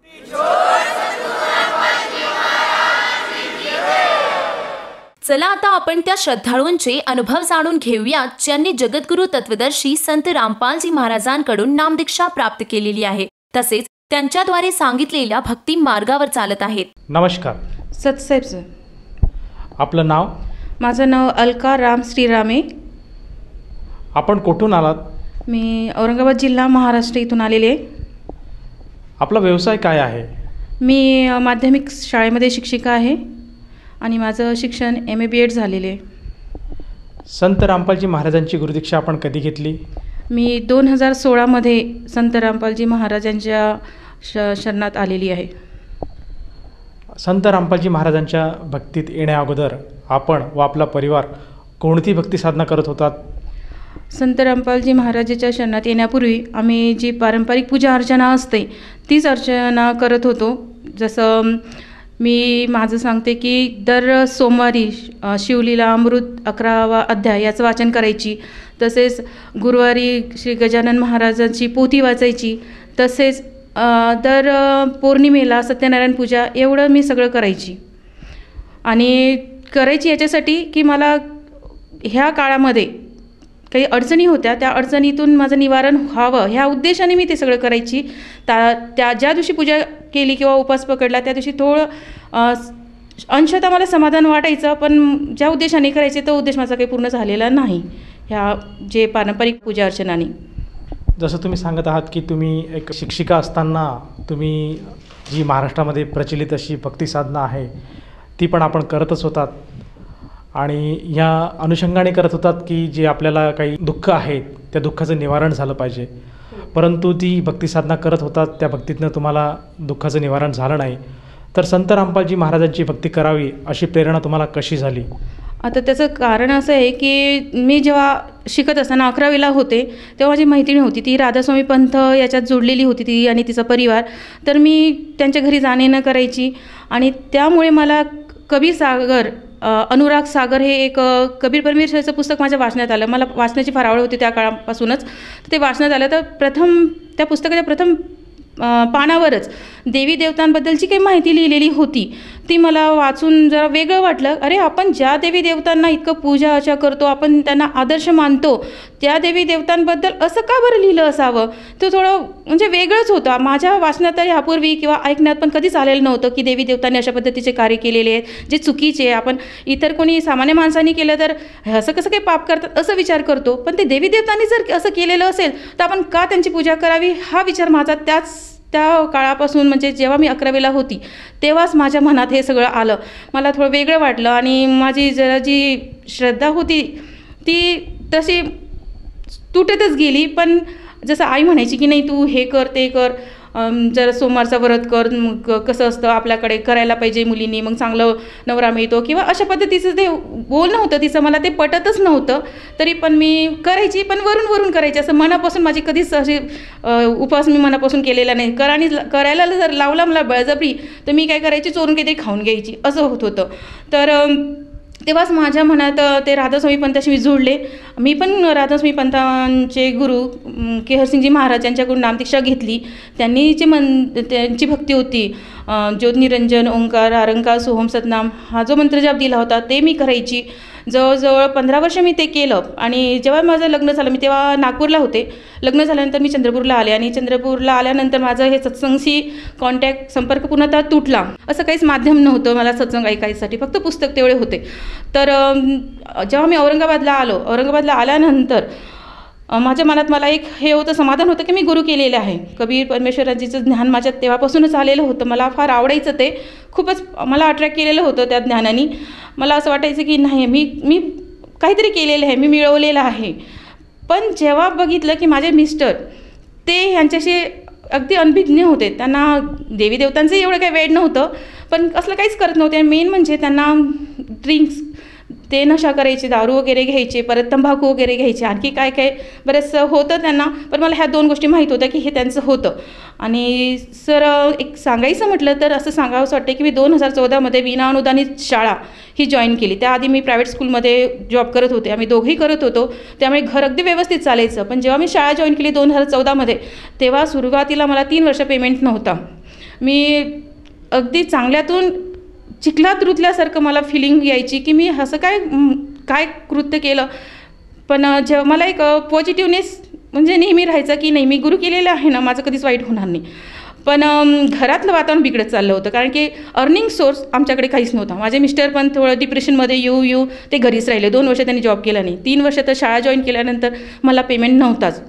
चला आता आपण त्या श्रद्धाळूंचे अनुभव जाणून घेऊया ज्यांनी जगद्गुरू तत्वदर्शी संत रामपालजी महाराजांकडून नामदीक्षा प्राप्त केलेली आहे, तसेच त्यांच्याद्वारे सांगितलेल्या भक्ती मार्गावर चालत आहेत. नमस्कार. सतसाहेब सर. आपलं नाव? माझं नाव अलका राम श्रीरामे. आपण कुठून आलात? मी औरंगाबाद जिल्हा महाराष्ट्र इथून आलेले आहे. आपला व्यवसाय काय आहे? मी माध्यमिक शाळेमध्ये शिक्षिका आहे आणि माझं शिक्षण MA-BEd झालेले आहे. संत रामपालजी महाराजांची गुरुदीक्षा आपण कधी घेतली? मी 2016मध्ये संत रामपालजी महाराजांच्या शरणात आलेली आहे. संत रामपालजी महाराजांच्या भक्तीत येण्या अगोदर आपण व आपला परिवार कोणती भक्ती साधना करत होतात? संत रामपालजी महाराजांच्या शरणात येण्यापूर्वी आम्ही जी पारंपरिक पूजा अर्चना असते तीच अर्चना करत होतो. जसं मी माझं सांगते की दर सोमवारी शिवलीला अमृत 11वा अध्याय याचं वाचन करायची, तसेच गुरुवारी श्री गजानन महाराजांची पोथी वाचायची, तसेच दर पौर्णिमेला सत्यनारायण पूजा, एवढं मी सगळं करायची. आणि करायची याच्यासाठी की मला ह्या काळामध्ये काही अडचणी होत्या, त्या अडचणीतून माझं निवारण व्हावं ह्या उद्देशाने मी ते सगळं करायची. त्या ज्या दिवशी पूजा केली किंवा उपवास पकडला त्या दिवशी थोडं अंशतः मला समाधान वाटायचं, पण ज्या उद्देशाने करायचे तो उद्देश माझा काही पूर्ण झालेला नाही ह्या जे पारंपरिक पूजा अर्चनाने. जसं तुम्ही सांगत आहात की तुम्ही एक शिक्षिका असताना तुम्ही जी महाराष्ट्रामध्ये प्रचलित अशी भक्ती साधना आहे ती पण आपण करतच होतात आणि ह्या अनुषंगाने करत होतात की जे आपल्याला काही दुःख आहेत त्या दुःखाचं निवारण झालं पाहिजे, परंतु ती भक्ती साधना करत होतात त्या भक्तीतनं तुम्हाला दुःखाचं निवारण झालं नाही. तर संत रामपालजी महाराजांची भक्ती करावी अशी प्रेरणा तुम्हाला कशी झाली? आता त्याचं कारण असं आहे की मी जेव्हा शिकत असताना 11वीला होते तेव्हा माझी मैत्रीण होती, ती राधास्वामी पंथ याच्यात जोडलेली होती ती आणि तिचा परिवार. तर मी त्यांच्या घरी जाणे न करायची आणि त्यामुळे मला कबीर सागर, अनुराग सागर हे एक कबीर परमेश्वराचं पुस्तक माझ्या वाचण्यात आलं. मला वाचण्याची फार आवड होती त्या काळापासूनच. ते वाचण्यात आलं तर त्या पुस्तकाच्या प्रथम पानावरच देवी देवतांबद्दलची काही माहिती लिहिलेली होती. ती मला वाचून जरा वेगळं वाटलं. अरे, आपण ज्या देवी देवतांना इतकं पूजा अर्चा करतो, आपण त्यांना आदर्श मानतो, त्या देवी देवतांबद्दल असं का बरं लिहिलं असावं? ते थोडं म्हणजे वेगळंच होतं. माझ्या वाचनात तरी ह्यापूर्वी किंवा ऐकण्यात पण कधीच आलेलं नव्हतं की देवी देवतांनी अशा पद्धतीचे कार्य केलेले आहेत जे चुकीचे. आपण इतर कोणी सामान्य माणसांनी केलं तर असं कसं काही पाप करतात असं विचार करतो, पण ते देवी देवतांनी जर असं केलेलं असेल तर आपण का त्यांची पूजा करावी हा विचार माझा त्या काळापासून, म्हणजे जेव्हा मी 11वीला होती तेव्हाच माझ्या मनात हे सगळं आलं. मला थोडं वेगळं वाटलं आणि माझी जरा जी श्रद्धा होती ती तशी तुटतच गेली. पण जसं आई म्हणायची की नाही तू हे कर ते कर, जरा सोमवारचा व्रत कर, मग कसं असतं आपल्याकडे करायला पाहिजे मुलींनी, मग चांगलं नवरा मिळतो किंवा अशा पद्धतीचं ते बोलणं होतं तिचं. मला ते पटतच नव्हतं, तरी पण मी करायची, पण वरून करायची. असं मनापासून माझी कधीच अशी उपवास मी मनापासून केलेला नाही. करायला जर लावला मला बळजबरी तर मी काय करायची, चोरून काहीतरी खाऊन घ्यायची, असं होत होतं. तर तेव्हाच माझ्या मनात ते राधास्वामी पंथाशी मी जोडले. मी पण राधास्वामी पंथांचे गुरु केहरसिंगजी महाराज यांच्याकडून नामदीक्षा घेतली. त्यांची भक्ती होती ज्योतनिरंजन, ओंकार, आरंकार, सोहम, सतनाम हा जो मंत्रजाप दिला होता ते मी करायची. जवळजवळ 15 वर्ष मी ते केलं. आणि जेव्हा माझं लग्न झालं, मी तेव्हा नागपूरला होते. लग्न झाल्यानंतर मी चंद्रपूरला आले आणि चंद्रपूरला आल्यानंतर माझं हे सत्संगशी संपर्क पूर्णतः तुटला. असं काहीच माध्यम नव्हतं मला सत्संग ऐकायसाठी, फक्त पुस्तक तेवढे होते. तर जेव्हा मी औरंगाबादला आल्यानंतर माझ्या मनात मला एक हे होतं, समाधान होतं की मी गुरु केलेले आहे. कबीर परमेश्वराजीचं ज्ञान माझ्यात तेव्हापासूनच आलेलं होतं. मला फार आवडायचं, ते खूपच मला अट्रॅक्ट केलेलं होतं त्या ज्ञानाने. मला असं वाटायचं की नाही, मी काहीतरी केलेलं आहे, मी मिळवलेलं आहे. पण जेव्हा बघितलं की माझे मिस्टर ते ह्यांच्याशी अगदी अनभिज्ञ होते, त्यांना देवी देवतांचं एवढं काही वेड नव्हतं, पण असलं काहीच करत नव्हते. आणि मेन म्हणजे त्यांना ड्रिंक्स, ते नशा करायचे, दारू वगैरे घ्यायचे, परत तंबाखू वगैरे घ्यायचे, आणखी काय काय बरंचसं होतं त्यांना. पण मला ह्या 2 गोष्टी माहीत होत्या की हे त्यांचं होतं. आणि सर एक सांगायचं म्हटलं तर असं सांगावंसं वाटतं की मी 2014मध्ये विनाअनुदानित शाळा ही जॉईन केली. त्याआधी मी प्रायव्हेट स्कूलमध्ये जॉब करत होते, आम्ही दोघंही करत होतो, त्यामुळे घर अगदी व्यवस्थित चालायचं. पण जेव्हा मी शाळा जॉईन केली 2014मध्ये, तेव्हा सुरुवातीला मला 3 वर्ष पेमेंट नव्हता. मी अगदी चांगल्यातून चिखलात रुतल्यासारखं मला फिलिंग यायची की मी असं काय कृत्य केलं. पण जेव्हा मला एक पॉझिटिव्हनेस म्हणजे नेहमी राहायचं की नाही, मी गुरु केलेलं आहे ना, माझं कधीच वाईट होणार नाही. पण घरातलं वातावरण बिघडत चाललं होतं, कारण की अर्निंग सोर्स आमच्याकडे काहीच नव्हता. माझे मिस्टर पण थोडं डिप्रेशनमध्ये येऊ ते घरीच राहिले. 2 वर्ष त्यांनी जॉब केला नाही. 3 वर्ष तर शाळा जॉईन केल्यानंतर मला पेमेंट नव्हताच.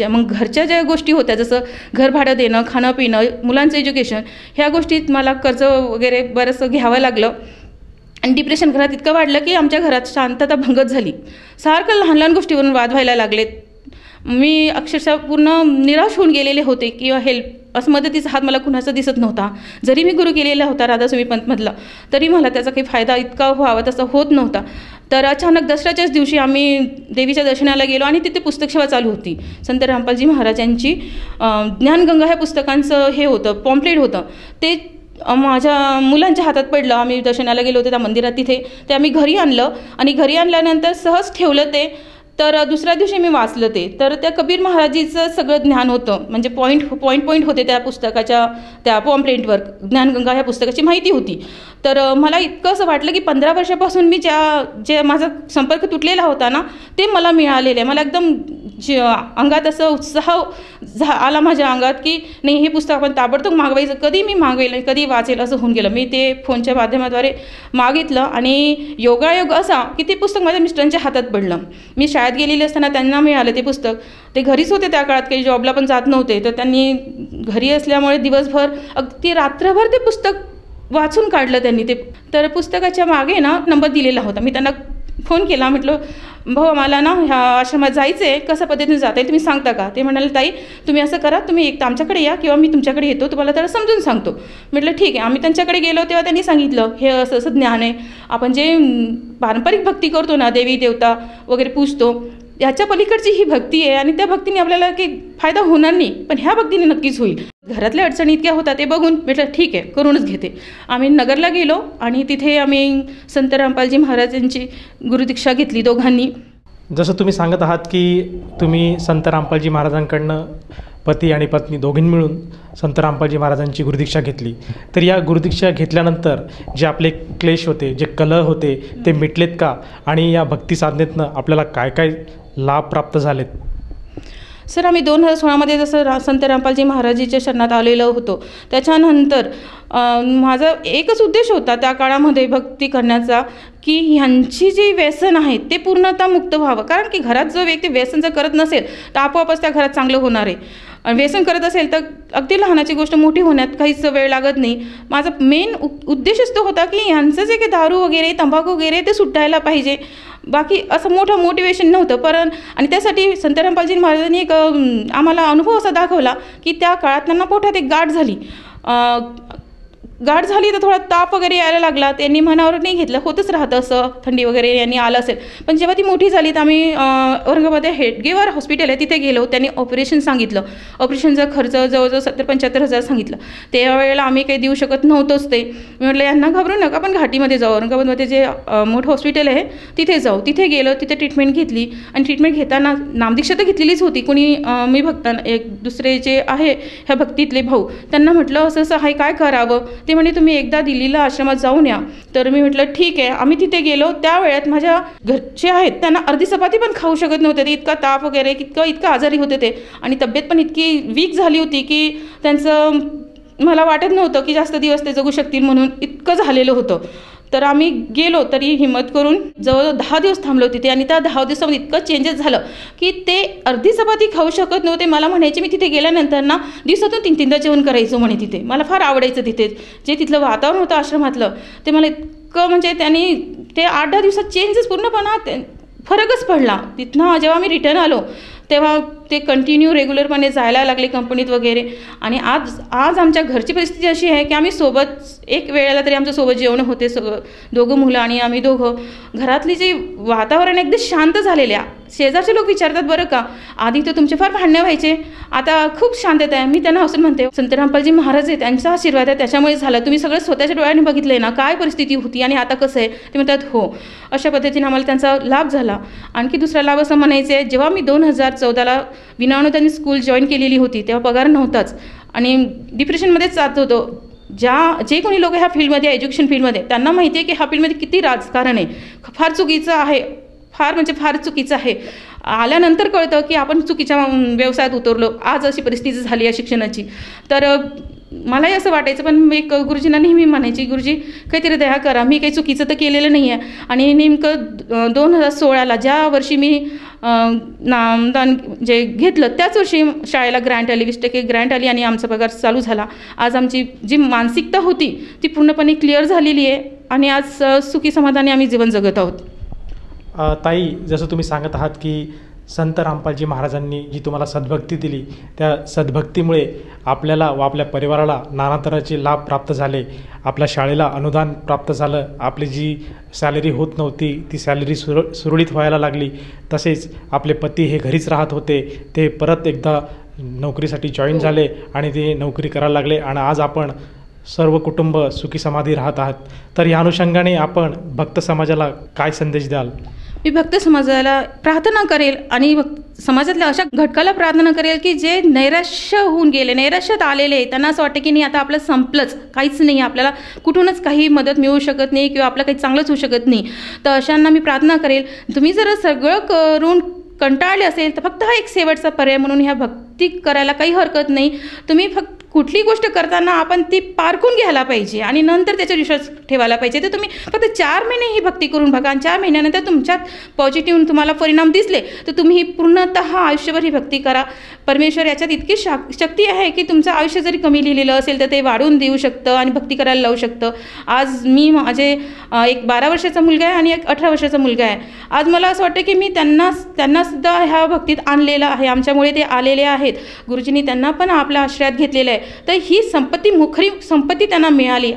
मग घरच्या ज्या गोष्टी होत्या, जसं घर भाडं देणं, खाणं पिणं, मुलांचं एज्युकेशन, ह्या गोष्टीत मला कर्ज वगैरे बरंचसं घ्यावं लागलं. आणि डिप्रेशन घरात इतकं वाढलं की आमच्या घरात शांतता भंगत झाली. सारखं लहान लहान गोष्टीवरून वाद व्हायला लागलेत. मी अक्षरशः पूर्ण निराश होऊन गेलेले होते किंवा असं मदतीचा हात मला कुणाचा दिसत नव्हता. जरी मी गुरु केलेला होता राधास्वामी पंथमधला, तरी मला त्याचा काही फायदा इतका व्हावा तसा होत नव्हता. तर अचानक दसऱ्याच्याच दिवशी आम्ही देवीच्या दर्शनाला गेलो आणि तिथे पुस्तक सेवा चालू होती. संत रामपालजी महाराजांची ज्ञानगंगा ह्या पुस्तकांचं हे होतं, पॉम्पलेट होतं. ते माझ्या मुलांच्या हातात पडलं. आम्ही दर्शनाला गेलो होतो त्या मंदिरात, तिथे ते आम्ही घरी आणलं आणि घरी आणल्यानंतर सहज ठेवलं ते. तर दुसऱ्या दिवशी मी वाचलं ते. तर त्या कबीर महाराजीचं सगळं ज्ञान होतं, म्हणजे पॉईंट होते त्या पुस्तकाच्या, त्या पॉम्पलेटवर ज्ञानगंगा ह्या पुस्तकाची माहिती होती. तर मला इतकं असं वाटलं की 15 वर्षापासून मी जे माझा संपर्क तुटलेला होता ना, ते मला मिळालेलं आहे. मला एकदम अंगात असं उत्साह आला माझ्या अंगात की नाही, हे पुस्तक आपण ताबडतोब मागवायचं, कधी मी मागवेल, कधी वाचेल, असं होऊन गेलं. मी ते फोनच्या माध्यमाद्वारे मागितलं आणि योगायोग असा की ते पुस्तक माझ्या मिस्टरांच्या हातात पडलं. मी शाळेत गेलेली असताना त्यांना मिळालं ते पुस्तक. ते घरीच होते त्या काळात, काही जॉबला पण जात नव्हते. तर त्यांनी घरी असल्यामुळे दिवसभर अगदी रात्रभर ते पुस्तक वाचून काढलं त्यांनी ते. तर पुस्तकाच्या मागे ना नंबर दिलेला होता. मी त्यांना फोन केला, म्हटलं भाऊ मला ना ह्या आश्रमात जायचं आहे, कशा पद्धतीने जाता येईल तुम्ही सांगता का? ते म्हणाले ताई तुम्ही असं करा, तुम्ही एक तर आमच्याकडे या किंवा मी तुमच्याकडे येतो, तुम्हाला त्याला समजून सांगतो. म्हटलं ठीक आहे. आम्ही त्यांच्याकडे गेलो तेव्हा त्यांनी सांगितलं हे असं असं ज्ञान आहे, आपण जे पारंपरिक भक्ती करतो ना, देवी देवता वगैरे पूजतो, याच्या पलीकडची ही भक्ती आहे आणि त्या भक्तीने आपल्याला काही फायदा होणार नाही, पण ह्या भक्तीने नक्कीच होईल. घरातल्या अडचणी इतक्या होता ते बघून म्हटलं ठीक आहे, करूनच घेते. आम्ही नगरला गेलो आणि तिथे आम्ही संत रामपालजी महाराजांची गुरुदीक्षा घेतली दोघांनी. जसं तुम्ही सांगत आहात की तुम्ही संत रामपालजी महाराजांकडनं पती आणि पत्नी दोघींनी मिळून संत रामपालजी महाराजांची गुरुदीक्षा घेतली, तर या गुरुदीक्षा घेतल्यानंतर जे आपले क्लेश होते, जे कलह होते, ते मिटलेत का? आणि या भक्ती साधनेतनं आपल्याला काय काय लाभ प्राप्त झालेत? सर आम्ही 2016मध्ये जसं संत रामपालजी महाराजीच्या शरणात आलेलो होतो, त्याच्यानंतर माझा एकच उद्देश होता त्या काळामध्ये भक्ती करण्याचा की ह्यांची जी व्यसन आहे ते पूर्णतः मुक्त व्हावं. कारण की घरात जो व्यक्ती व्यसन जर करत नसेल तर आपोआपच त्या घरात चांगलं होणार आहे. आणि व्यसन करत असेल तर अगदी लहानाची गोष्ट मोठी होण्यात काहीच वेळ लागत नाही. माझा मेन उद्देशच तो होता की यांचं जे काही दारू वगैरे, तंबाखू वगैरे ते सुटायला पाहिजे. बाकी असं मोठं मोटिवेशन नव्हतं. आणि त्यासाठी संत रामपालजी महाराजांनी एक आम्हाला अनुभव असा दाखवला की त्या काळात त्यांना पोटात एक गाठ झाली तर थोडा ताप वगैरे यायला लागला. त्यांनी मनावर नाही घेतलं, होतच राहतं असं, थंडी वगैरे यांनी आलं असेल. पण जेव्हा ती मोठी झाली तर आम्ही औरंगाबाद हेडगेवर हॉस्पिटल आहे तिथे गेलो. त्यांनी ऑपरेशन सांगितलं. ऑपरेशनचा खर्च जवळजवळ 70-75 सांगितलं. त्यावेळेला आम्ही काही देऊ शकत नव्हतोच. ते मी म्हटलं यांना घाबरू नका, आपण घाटीमध्ये जाऊ, औरंगाबादमध्ये जे मोठं हॉस्पिटल आहे तिथे जाऊ. तिथे गेलो, तिथे ट्रीटमेंट घेतली. आणि ट्रीटमेंट घेताना नामदीक्षा तर घेतलेलीच होती. कुणी मी भक्तांना एक दुसरे जे आहे ह्या भक्तीतले भाऊ, त्यांना म्हटलं असं असं आहे, काय करावं? ते म्हणे तुम्ही एकदा दिल्लीला आश्रमात जाऊन या. तर मी म्हटलं ठीक आहे. आम्ही तिथे गेलो. त्या वेळात माझ्या घरचे आहेत त्यांना अर्धी चपाती पण खाऊ शकत नव्हते. ते इतका ताप वगैरे इतकं आजारी होते ते, आणि तब्येत पण इतकी वीक झाली होती की त्यांचं मला वाटत नव्हतं की जास्त दिवस ते जगू शकतील म्हणून, इतकं झालेलं होतं. तर आम्ही गेलो तरी हिम्मत करून जवळजवळ 10 दिवस थांबलो तिथे, आणि त्या 10 दिवसामध्ये इतकं चेंजेस झालं की ते अर्धी चपाती खाऊ शकत नव्हते. मला म्हणायचे मी तिथे गेल्यानंतर ना दिवसातून 3-3दा जेवण करायचो म्हणे तिथे. मला फार आवडायचं तिथे जे तिथलं वातावरण होतं आश्रमातलं, ते मला इतकं म्हणजे त्यांनी ते 8-10 दिवसात चेंजेस पूर्णपणा फरकच पडला. तिथनं जेव्हा मी रिटर्न आलो तेव्हा ते कंटिन्यू रेग्युलरपणे जायला लागले कंपनीत वगैरे. आणि आज आमच्या घरची परिस्थिती अशी आहे की आम्ही सोबत एक वेळेला तरी आमच्या सोबत जेवण होते, दोघं मुलं आणि आम्ही दोघं. घरातली जे वातावरण एकदम शांत झालेले. शेजारचे लोक विचारतात बरं का, आधी तर तुमचे फार भांडणं व्हायचे, आता खूप शांतता आहे. मी त्यांना हसून म्हणते संत रामपालजी महाराज आहे, त्यांचा आशीर्वाद आहे, त्याच्यामुळे झालं. तुम्ही सगळं स्वतःच्या डोळ्याने बघितलंय ना काय परिस्थिती होती आणि आता कसं आहे. ते म्हणतात हो. अशा पद्धतीने आम्हाला त्यांचा लाभ झाला. आणखी दुसरा लाभ असं म्हणायचं आहे, जेव्हा मी 2014ला विनाअनुदानित स्कूल जॉईन केलेली होती तेव्हा पगार नव्हताच आणि डिप्रेशनमध्येच जात होतो. जे कोणी लोक ह्या फील्डमध्ये एज्युकेशन फील्डमध्ये त्यांना माहिती आहे की ह्या फील्डमध्ये किती राजकारण आहे. फार चुकीचं आहे, फार म्हणजे फार चुकीचं आहे. आल्यानंतर कळतं की आपण चुकीच्या व्यवसायात उतरलो. आज अशी परिस्थिती झाली आहे शिक्षणाची. तर मलाही असं वाटायचं, पण मी गुरुजींना नेहमी म्हणायची गुरुजी काहीतरी दया करा, मी काही चुकीचं तर केलेलं नाही आहे. आणि नेमकं 2016ला ज्या वर्षी मी नामदान जे घेतलं त्याच वर्षी शाळेला ग्रँट आली, 20% ग्रँट आली आणि आमचा पगार चालू झाला. आज आमची जी मानसिकता होती ती पूर्णपणे क्लिअर झालेली आहे आणि आज सुखी समाधानी आम्ही जीवन जगत आहोत. ताई, जसं तुम्ही सांगत आहात की संत रामपालजी महाराजांनी जी तुम्हाला सद्भक्ती दिली, त्या सद्भक्तीमुळे आपल्याला व आपल्या परिवाराला नाना तऱ्हेचे लाभ प्राप्त झाले. आपल्या शाळेला अनुदान प्राप्त झालं, आपली जी सॅलरी होत नव्हती ती सॅलरी सुरळीत व्हायला लागली. तसेच आपले पती हे घरीच राहत होते, ते परत एकदा नोकरीसाठी जॉईन झाले आणि ते नोकरी करायला लागले आणि आज आपण सर्व कुटुंब सुखी समाधी राहत आहात. तर या अनुषंगाने आपण भक्त समाजाला काय संदेश द्याल? मी भक्त समाजाला प्रार्थना करेल आणि समाजातल्या अशा घटकाला प्रार्थना करेल की जे नैराश्य होऊन गेले, नैराश्यात आलेले, त्यांना असं वाटतं की नाही आता आपलं संपलंच, काहीच नाही, आपल्याला कुठूनच काही मदत मिळू शकत नाही किंवा आपलं काही चांगलंच होऊ शकत नाही. तर अशांना मी प्रार्थना करेल, तुम्ही जर सगळं करून कंटाळले असेल तर फक्त हा एक शेवटचा पर्याय म्हणून ह्या भक्ती करायला काही हरकत नाही. तुम्ही फक्त कुठली गोष्ट करताना आपण ती पारखून घ्यायला पाहिजे आणि नंतर त्याचा विश्वास ठेवायला पाहिजे. तर तुम्ही फक्त 4 महिने ही भक्ती करून बघा आणि 4 महिन्यानंतर तुमच्यात पॉझिटिव्ह तुम्हाला परिणाम दिसले तर तुम्ही पूर्णतः आयुष्यभर ही भक्ती करा. परमेश्वर याच्यात इतकी शक्ती आहे की तुमचं आयुष्य जरी कमी लिहिलेलं असेल तर ते वाढवून देऊ शकतं आणि भक्ती करायला लावू शकतं. आज मी माझे एक 12 वर्षाचा मुलगा आहे आणि एक 18 वर्षाचा मुलगा आहे. आज मला असं वाटतं की मी त्यांना सुद्धा ह्या भक्तीत आणलेलं आहे, आमच्यामुळे ते आलेले आहेत. गुरुजींनी त्यांना पण आपल्या आश्रयात घेतलेलं आहे. तर ही मोखरी संपत्ती त्यांना मिळाली.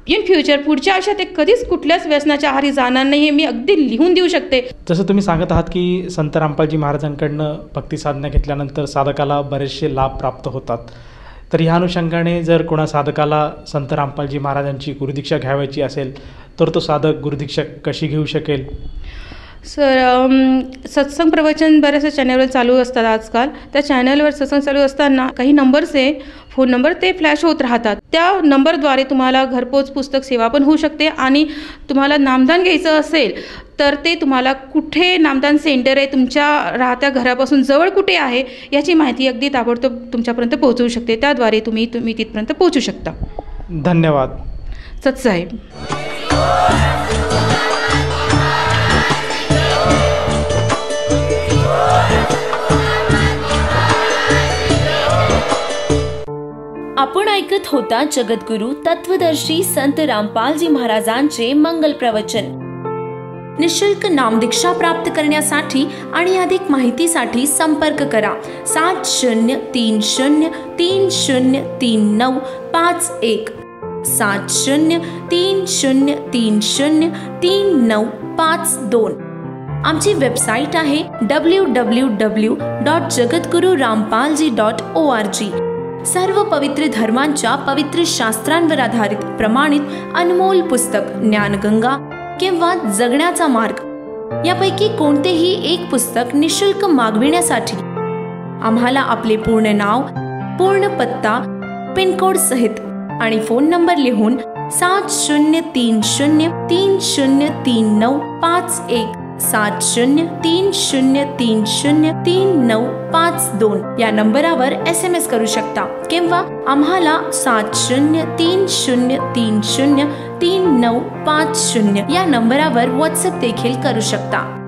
इन फ्युचर पुढच्या आयुष्यात ते कधीच कुठल्याच व्यसनाच्या आहारी जाणार नाही हे मी अगदी लिहून देऊ शकते. जसं तुम्ही सांगत आहात की संत रामपालजी महाराजांकडनं भक्ती साधना घेतल्यानंतर साधकाला बरेचसे लाभ प्राप्त होतात. तर ह्या अनुषंगाने जर कोणा साधकाला संत रामपालजी महाराजांची गुरुदीक्षा घ्यावायची असेल तर तो साधक गुरुदीक्षा कशी घेऊ शकेल? सर, सत्संग प्रवचन बऱ्याचशा चॅनलवर चालू असतात आजकाल. त्या चॅनलवर सत्संग चालू असताना काही नंबर्स आहे, फोन नंबर ते फ्लॅश होत राहतात. त्या नंबरद्वारे तुम्हाला घरपोच पुस्तक सेवा पण होऊ शकते आणि तुम्हाला नामदान घ्यायचं असेल तर ते तुम्हाला कुठे नामदान सेंटर आहे, तुमच्या राहत्या घरापासून जवळ कुठे आहे याची माहिती अगदी ताबडतोब तुमच्यापर्यंत पोहोचवू शकते. त्याद्वारे तुम्ही तिथपर्यंत पोहोचू शकता. धन्यवाद. सत्साहेब. आपण ऐकत होता जगद्गुरु तत्वदर्शी संत रामपालजी महाराजांचे मंगल प्रवचन. निशुल्क नामदीक्षा प्राप्त करण्यासाठी आणि अधिक माहितीसाठी संपर्क करा 7030303951 7030303952. आमची वेबसाईट आहे www.jagadgururampalji.org. सर्व पवित्र धर्मांच्या पवित्र शास्त्रांवर आधारित प्रमाणित अनमोल पुस्तक ज्ञानगंगा किंवा जगण्याचा मार्ग यापैकी कोणतेही एक पुस्तक निशुल्क मागविण्यासाठी आम्हाला आपले पूर्ण नाव, पूर्ण पत्ता, पिनकोड सहित आणि फोन नंबर लिहून 7030303951 7030303952 या नंबरावर SMS करू शकता किंवा आम्हाला 7030303950 या नंबरावर WhatsApp देखील करू शकता.